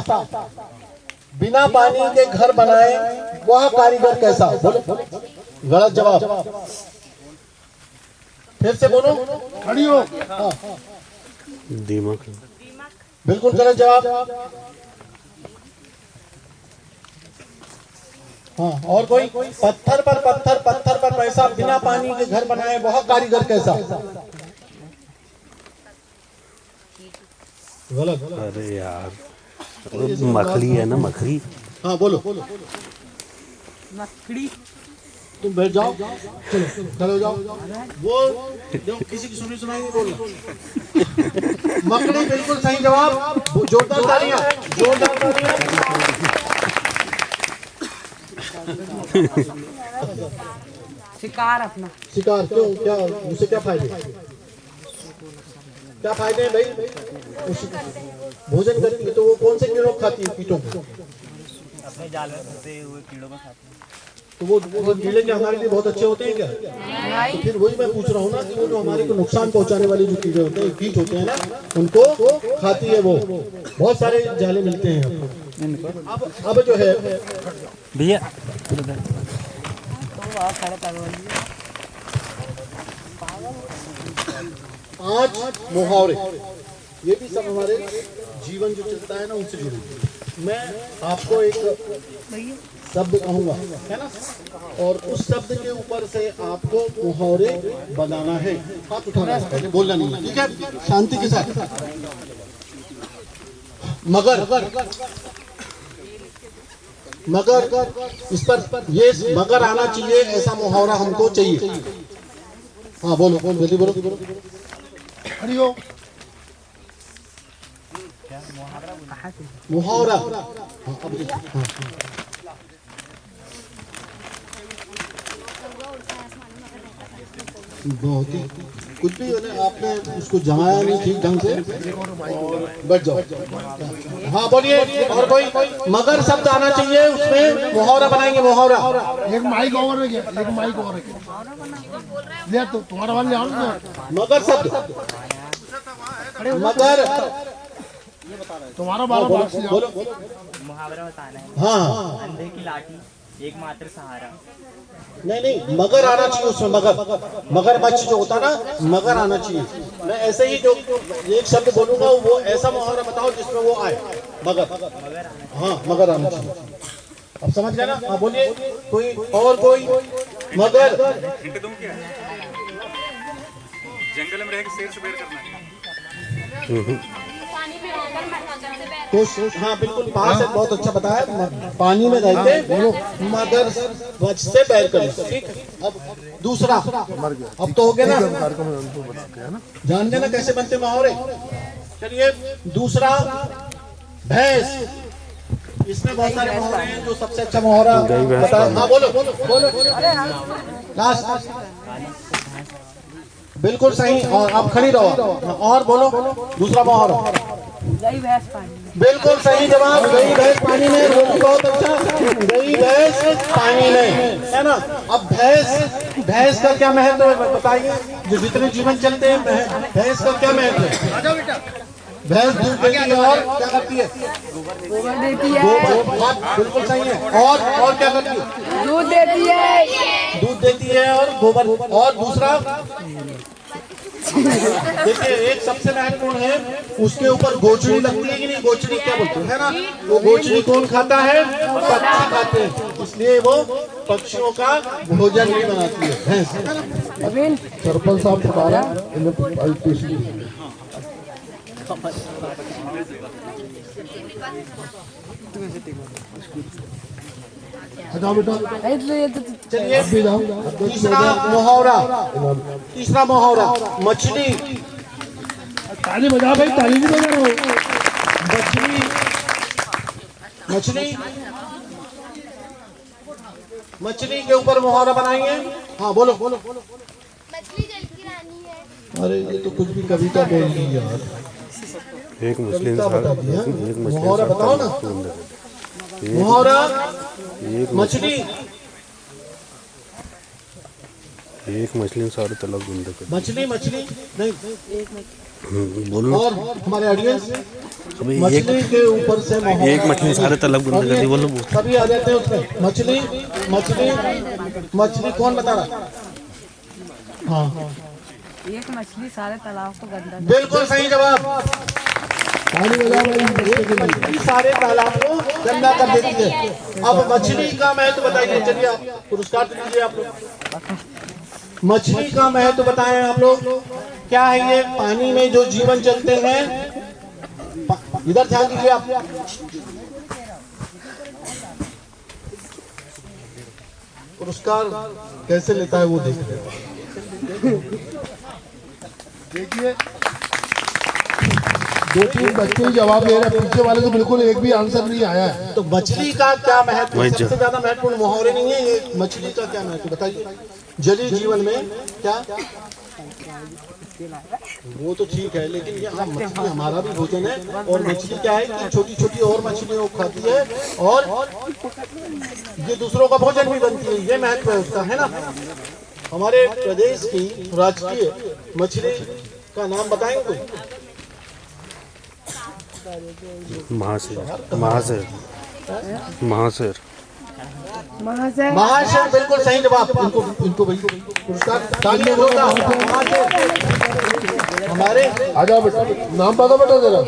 बिना पानी के घर बनाए वह कारीगर कैसा? बोलो, गलत जवाब। फिर से बोलो, खड़ी हो। हाँ दीमक, बिल्कुल गलत जवाब। हाँ और कोई? पत्थर पर पत्थर, पत्थर पर पैसा, बिना पानी के घर बनाए वह कारीगर कैसा? गलत। अरे यार, मकड़ी है ना, मकड़ी। हाँ बोलो, मकड़ी, तुम बैठ जाओ, चलो खड़े हो जाओ। वो जो किसी की सुनाई नहीं बोलना। मकड़ी बिल्कुल सही जवाब, जोरदार तालियां, जोरदार तालियां। शिकार अपना, शिकार क्यों, क्या उससे क्या फायदे, क्या फायदे हैं भाई? भोजन करती है तो वो कौन से कीड़ों को खाती है? कीटों को, अपने जाल में फंसे हुए कीड़ों को खाते हैं। तो वो कीड़े के हमारे लिए बहुत अच्छे होते हैं क्या? तो फिर वही मैं पूछ रहा हूँ ना कि वो जो हमारे को नुकसान पहुंचाने वाले जो कीड़े होते हैं, कीट होते हैं ना, उनको खाती है वो। बहुत सारे जाले मिलते हैं। अब जो है भैया, आज मुहावरे, ये भी सब हमारे जीवन जो चलता है ना उनसे जुड़े। मैं आपको एक शब्द कहूंगा, है ना, और उस शब्द के ऊपर से आपको मुहावरे बनाना है। हाथ उठाना है, पहले बोलना नहीं है, ठीक है, शांति के साथ। मगर मगर इस पर ये मगर आना चाहिए, ऐसा मुहावरा हमको चाहिए। हाँ बोलो बोलो जल्दी बोलो। खड़ी हो। मुहावरा बहुत ही कुछ भी आपने उसको जमाया नहीं ठीक ढंग से, बैठ जाओ। हाँ बोलिए। और कोई मगर शब्द आना चाहिए उसमें, मुहावरा बनाएंगे। मुहावरा एक माइक और है, एक माइक और है। ले तो तुम्हारा वाले आओ ना। मगर शब्द, मगर तुम्हारा बारह बात से बोलो। मुहावरा बताना है। हाँ अंधे की लाठी एकमात्र सहारा। नहीं मगर आना चाहिए उसमें, मगरमच्छ जो होता ना, मगर आना चाहिए। मैं ऐसे ही जो एक शब्द बोलूंगा वो ऐसा मुहावरा बताओ जिसमें वो आए, मगर। हाँ मगर आना चाहिए। अब समझ गए ना? हाँ बोलिए। कोई और कोई मगर हिंट दूं क्या? जंगल में रह के शेर से बैर करना है। तो हाँ बिल्कुल पास है, बहुत अच्छा बताया। पानी में रहते मगर मच्छ से बैर करें। ठीक है। अब दूसरा, अब तो हो गया ना, जान गए ना कैसे बनते मुहावरे। चलिए दूसरा, भैंस। इसमें बहुत सारे मुहावरे हैं, जो सबसे अच्छा मुहावरा बताया। हाँ बोलो बोलो। लास्ट बिल्कुल सही। और आप खड़ी रहो और बोलो दूसरा मुहावरा। बिल्कुल सही जवाब, गई भैंस पानी में। बहुत अच्छा, गई भैंस पानी में, है ना। अब भैंस का क्या महत्व है बताइए। जो जितने जीवन चलते हैं भैंस का क्या महत्व है? भैंस दूध देती है और क्या करती है? गोबर देती है। बिल्कुल सही है। और क्या करती है? दूध देती है और गोबर। और दूसरा देखिए, एक सबसे महत्वपूर्ण है, उसके ऊपर गोचड़ी लगती है कि नहीं? गोचड़ी क्या बोलते हैं ना, वो गोचड़ी कौन खाता है? पक्षी खाते हैं, इसलिए वो पक्षियों का भोजन भी बनाती है भैंस। सरपंच साहब बताया चलिए तीसरा मुहावरा, मछली। ताली बजा भाई, ताली नहीं बजा रहा। मछली के ऊपर मुहावरा बनाएंगे। हाँ बोलो। मछली जल की रानी है। अरे ये तो कुछ भी कविता बोल दी यार। एक मुस्लिम मुहावरा बताओ ना। मुहावरा मछली, एक मछली सारे तालाब गंदे कर मछली नहीं। बोलो। और हमारे ऑडियंस, अभी मछली के ऊपर से एक मछली सारे तालाब गंदे कर दी। बोलो सभी आ जाते हैं उसमें। मछली कौन बता रहा? हाँ एक मछली सारे तालाब को गंदा। बिल्कुल सही जवाब। सारे तालाब को गंदा कर देती है। अब मछली का महत्व बताइए। चलिए आप पुरस्कार दीजिए आप लोग। मछली का महत्व बताएं आप लोग। क्या है ये? पानी में जो जीवन चलते हैं, इधर ध्यान दीजिए आप। पुरस्कार कैसे लेता है वो देखिए। 2-3 बच्चे जवाब दे रहे हैं, पीछे वाले तो बिल्कुल एक भी आंसर नहीं आया है। तो मछली का क्या महत्व है? सबसे ज्यादा महत्वपूर्ण मुहावरे नहीं है ये। मछली का क्या महत्व बताइए। जलीय जीवन में क्या? वो तो ठीक है, लेकिन ये मछली हमारा भी भोजन है। और मछली क्या है कि छोटी छोटी और मछलियों को खाती है और ये दूसरों का भोजन भी बनती है। ये महत्व है उसका, है ना। हमारे प्रदेश की राजकीय मछली का नाम बताएंगे कोई? महाशेर। महाशय बिल्कुल सही जवाब। इनको पुरस्कार तालियां होगा। हमारे आ जाओ बेटा, नाम बता बेटा जरा।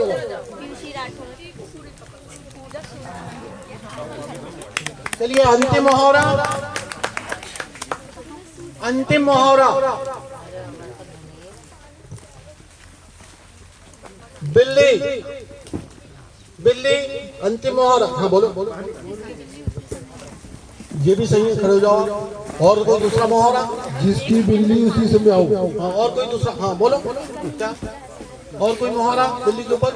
चलिए अंतिम मुहावरा। बिल्ली। अंतिम मुहावरा। हाँ बोलो। ये भी सही है, खड़े हो जाओ। और कोई दूसरा मुहावरा? जिसकी बिल्ली उसी से मैं आऊँ। हाँ, और कोई दूसरा? हाँ बोलो क्या? और कोई मुहावरा बिल्ली के ऊपर?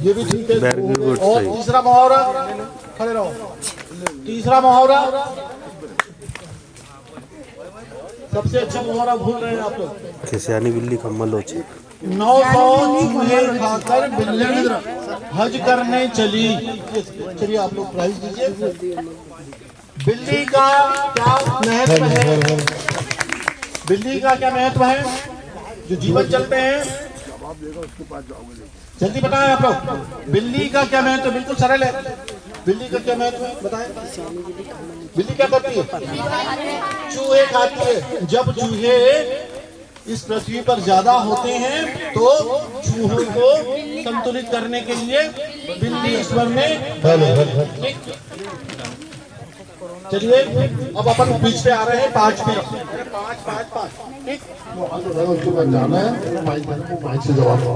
ये भी ठीक है। Very good, और सही। तीसरा मुहावरा? खड़े रहो। तीसरा मुहावरा सबसे अच्छा मुहावरा भूल रहे हैं आप लोग। खिसियानी बिल्ली कम्बल लोचे। 900 चूहे खाकर बिल्ली हज करने चली। चलिए आप लोग प्राइज दीजिए। बिल्ली का क्या महत्व है? बिल्ली का क्या महत्व है जो जीवन चलते हैं? जल्दी बताएं आप लोग। बिल्ली का क्या महत्व? बिल्कुल सरल है। बिल्ली का क्या महत्व है बताएं। बिल्ली क्या करती है? चूहे खाती है। जब चूहे इस पृथ्वी पर ज्यादा होते हैं तो चूहों को संतुलित करने के लिए बिल्ली ईश्वर ने। चलिए अब अपन बीच पे आ रहे हैं। 5 पे 5 ठीक। उसके बाद जाना है, माइक से जवाब दो।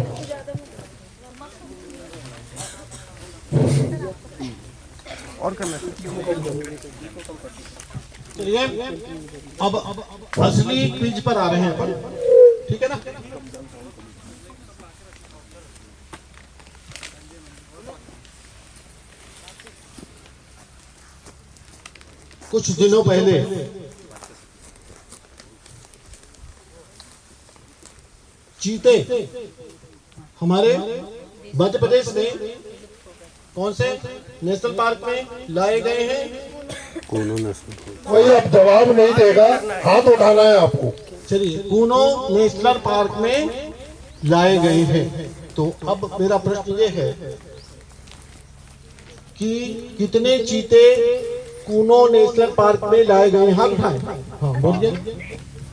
और करना। चलिए अब असली क्विज पर आ रहे हैं अपन, ठीक है ना। कुछ दिनों पहले चीते हमारे मध्य प्रदेश में कौन से नेशनल पार्क में लाए गए हैं? कूनो कोई अब जवाब नहीं देगा, हाथ उठाना है आपको। चलिए कूनो नेशनल पार्क में लाए गए हैं। तो अब मेरा प्रश्न ये है कि कितने चीते कूनो नेशनल पार्क में लाए गए? हाथ उठाएं। हाँ बोलिए।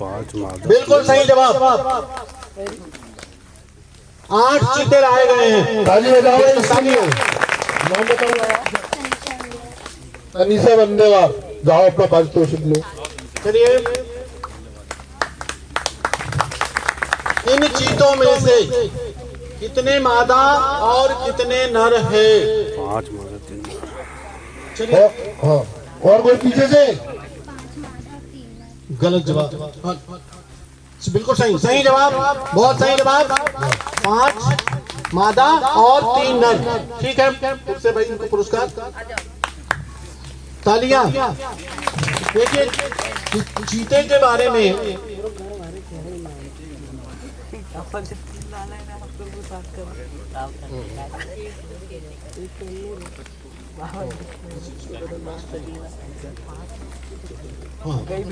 5 मादा। बिल्कुल सही जवाब। 8 चीते लाए गए हैं। ताली बजाओ इसके लिए। नाम बताओ। अनीसा बंदेवार, जाओ अपना पारितोषिक लो। चलिए इन चीतों में से कितने मादा और कितने नर है? 5 मादा 3 नर। चलिए हाँ, और कोई पीछे से? गलत जवाब। हाँ, बिल्कुल सही। सही जवाब, बहुत सही जवाब। 5 मादा और 3 नर। ठीक है, फिर से भाई इनको पुरस्कार। तालियां। देखिए चीते के बारे में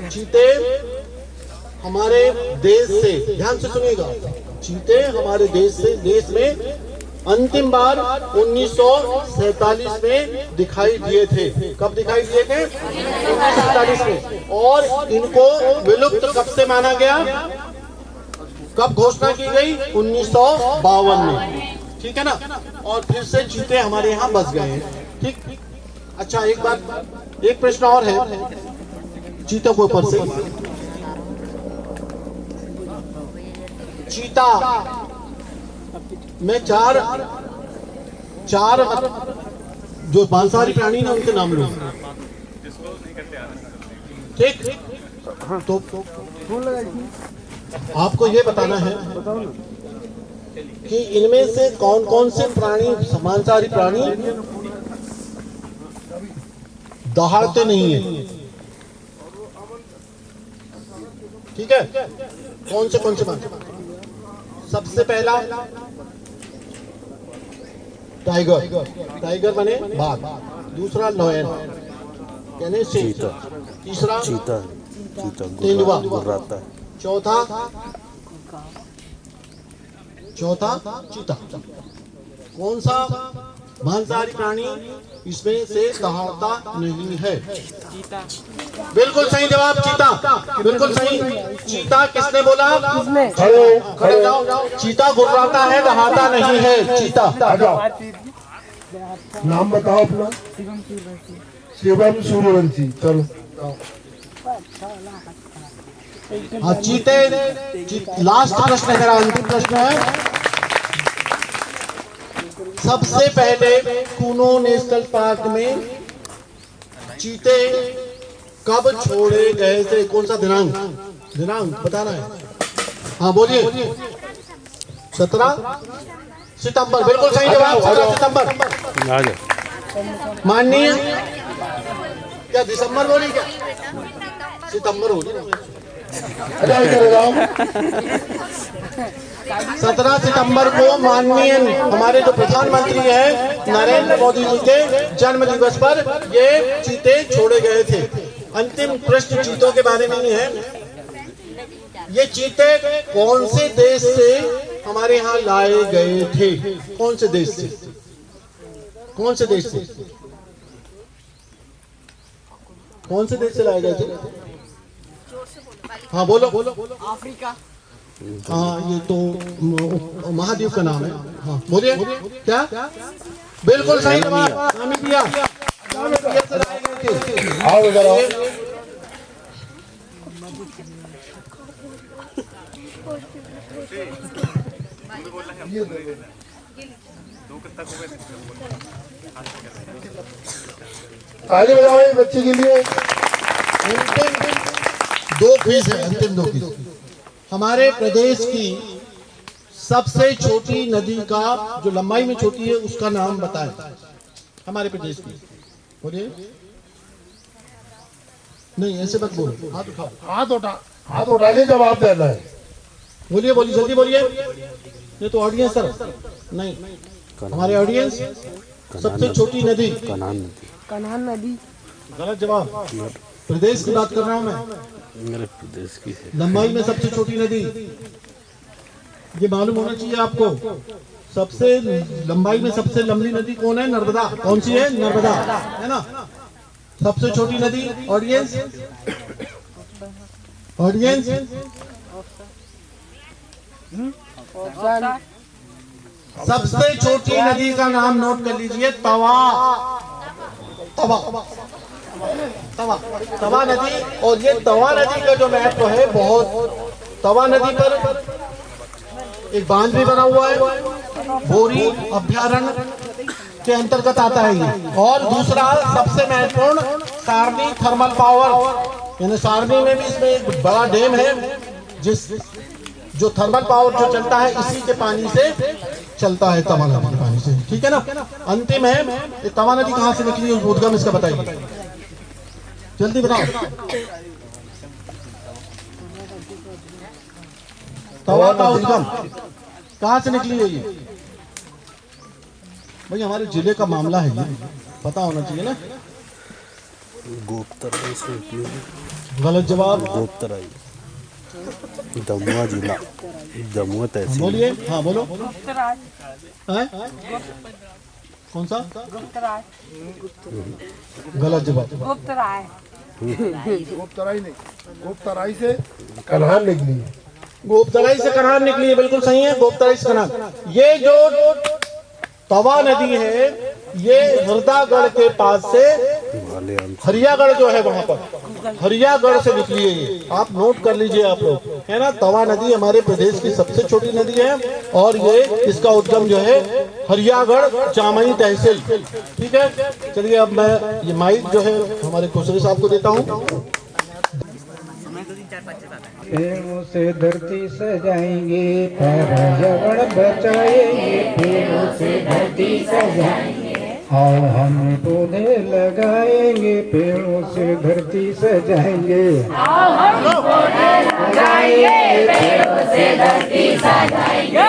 चीते हमारे देश से, ध्यान से सुनिएगा, चीते हमारे देश में अंतिम बार 1947 में दिखाई दिए थे। कब दिखाई दिए थे? 1947 में। और इनको विलुप्त कब से माना गया? कब घोषणा की गई? 1952 में। ठीक है ना। और फिर से चीते हमारे यहाँ बस गए हैं। ठीक। अच्छा एक बात, एक प्रश्न और है चीतों के ऊपर से। चीता में चार जो मांसाहारी प्राणी ना उनके नाम लो। ठीक। तो आपको ये बताना है कि इनमें से कौन कौन से प्राणी, मांसाहारी प्राणी दहाड़ते नहीं है। ठीक है, कौन से बात? सबसे पहला टाइगर बने बाघ, दूसरा लायन यानी चीता, तीसरा चीता तेंदुआ, गुर्राता है, चौथा चीता। कौन सा मांसाहारी प्राणी इसमें से दहाड़ता नहीं है? बिल्कुल सही जवाब, चीता। बिल्कुल सही। चीता किसने बोला? खड़े जाओ। चीता गुर्राता है, दहाड़ता नहीं है। चीता। नाम बताओ अपना। शिवम सूर्यवंशी। चलो हाँ चीते। लास्ट प्रश्न है, मेरा अंतिम प्रश्न है। सबसे पहले कूनो नेशनल पार्क में चीते कब छोड़े गए थे? कौन सा दिनांक? दिनांक बताना है। हाँ बोलिए। 17 सितंबर। बिल्कुल सही जवाब, 17 सितंबर। आ जाओ। माननीय क्या दिसंबर बोली क्या? सितंबर होगी ना। 17 सितंबर को माननीय हमारे जो प्रधानमंत्री हैं नरेंद्र मोदी जी के जन्म दिवस पर ये चीते छोड़े गए थे। अंतिम प्रश्न चीतों के बारे में ही है। ये चीते कौन से देश से हमारे यहाँ लाए गए थे? कौन से देश से? कौन से देश से? कौन से देश से लाए गए थे? हाँ बोलो बोलो। अफ्रीका। हाँ ये तो महाद्वीप का नाम है। हाँ बोलिए। क्या? बिल्कुल सही जवाब, नामीबिया। नामीबिया से लाए गए थे। आओ इधर आओ। ताली बजाओ ये बच्चे के लिए। अंतिम 2 क्विज है, अंतिम 2 क्विज। हमारे प्रदेश की सबसे छोटी नदी का जो लंबाई में छोटी है उसका नाम बताएं। हमारे प्रदेश की बोलिए। नहीं ऐसे मत बोलो, हाथ उठाओ। हाथ उठा के जवाब देना है। बोलिए बोलिए जल्दी बोलिए। ये तो ऑडियंस सर नहीं, हमारे ऑडियंस सबसे छोटी नदी कनान नदी। कन्हान नदी। गलत जवाब। प्रदेश की बात कर रहा हूं मैं। मेरे प्रदेश की है। लंबाई में सबसे छोटी नदी ये मालूम होना चाहिए आपको। सबसे लंबाई में सबसे लंबी नदी कौन है? नर्मदा। कौन सी है? नर्मदा है ना। सबसे छोटी नदी ऑडियंस ऑडियंस सबसे छोटी नदी का नाम नोट कर लीजिए। तवा तवा तवा तवा नदी। और ये तवा नदी का जो महत्व है बहुत। तवा नदी पर एक बांध भी बना हुआ है, बोरी अभ्यारण्य के अंतर्गत आता है ये। और दूसरा सबसे महत्वपूर्ण सारनी थर्मल पावर, यानी सारनी में भी इसमें एक बड़ा डैम है जो थर्मल पावर जो चलता है इसी के पानी से चलता है, तवा नदी के पानी से। ठीक है ना। अंतिम है ये तवा नदी कहाँ से निकली, उद्गम इसका बताइए जल्दी बताओ। तवा का उद्गम कहाँ से निकली है ये? भाई हमारे जिले का मामला है ये, पता होना चाहिए ना। गोपतराई से निकली। गलत जवाब। गोपतराई दमुआ जिला, दमुआ तहसील। बोलिए। हाँ बोलो। गुप्तराज। हैं? कौन सा? गुप्तराज। गलत जवाब। गुप्तराज। गोपतराई नहीं, गोपतराई से कन्हान निकली। गोपतराई से कन्हान निकली है, बिल्कुल सही है। गोपतराई से कन्हान। ये जो तवा नदी है ये हरदागढ़ के पास से हरियागढ़ जो है वहां पर हरियागढ़ से निकली है ये। आप नोट कर लीजिए आप लोग, है ना। तवा नदी हमारे प्रदेश की सबसे छोटी नदी है और ये इसका उद्गम जो है हरियागढ़ जामई तहसील। ठीक है। चलिए अब मैं ये माइक जो है हमारे खुसरी साहब को देता हूँ। पेड़ों से धरती सजाएंगे, पर्यावरण बचाएंगे। पेड़ों से धरती सजाएंगे, आओ हम पौधे लगाएंगे। पेड़ों से धरती सजाएंगे, आओ हम पौधे लगाएंगे। पेड़ों से धरती सजाएंगे।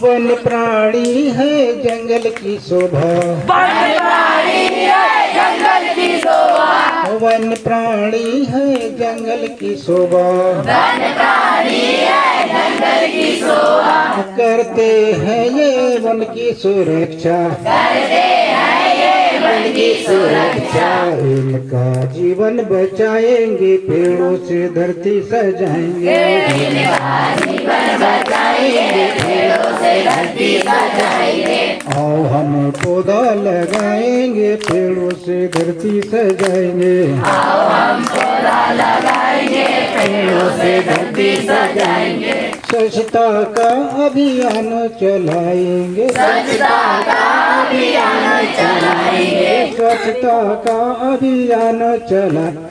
वन प्राणी है जंगल की शोभा, वन प्राणी है जंगल की शोभा। वन प्राणी है जंगल की शोभा, वन प्राणी है जंगल की शोभा। करते हैं ये वन की सुरक्षा, करते हैं ये वन की सुरक्षा। इनका जीवन बचाएंगे, पेड़ों से धरती सजाएंगे। इनका जीवन बचाएंगे, पेड़ों से धरती सजाएंगे। आओ हम पौधा लगाएंगे, पेड़ों से धरती सजाएंगे। आओ हम पौधा लगाएंगे, पेड़ों से धरती सजाएंगे। स्वच्छता का अभियान चलाएंगे, स्वच्छता का अभियान चलाएंगे, स्वच्छता का अभियान चलाएंगे,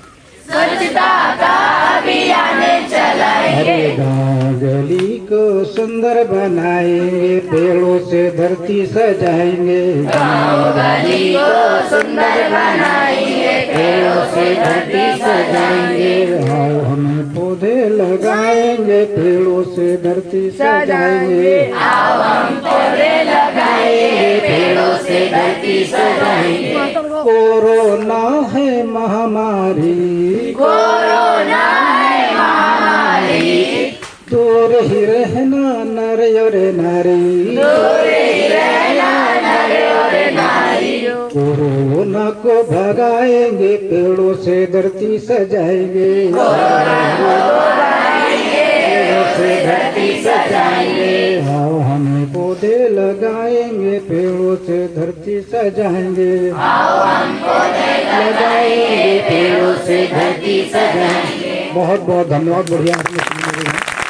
स्वच्छता का अभियान चलाएंगे। हर गाँव गली को सुंदर बनाएंगे, पेड़ों से धरती सजाएंगे। गाँव गली को सुंदर बनाएंगे, पेड़ों से धरती सजाएंगे। आओ हम पौधे लगाएंगे, पेड़ों से धरती सजाएंगे। आओ हम पौधे लगाएंगे, पेड़ों से धरती सजाएंगे। कोरोना है महामारी, कोरोना है महामारी, दूर ही रहना नर और नारी, दूर ही रहना नर और नारी। कोरोना को भगाएंगे, पेड़ों से धरती सजाएंगे। पेड़ों से धरती सजाएंगे। आओ हम पौधे लगाएंगे, पेड़ों से धरती सजाएंगे। आओ हम पौधे लगाएंगे, पेड़ों से धरती सजाएंगे। बहुत बहुत धन्यवाद, बढ़िया।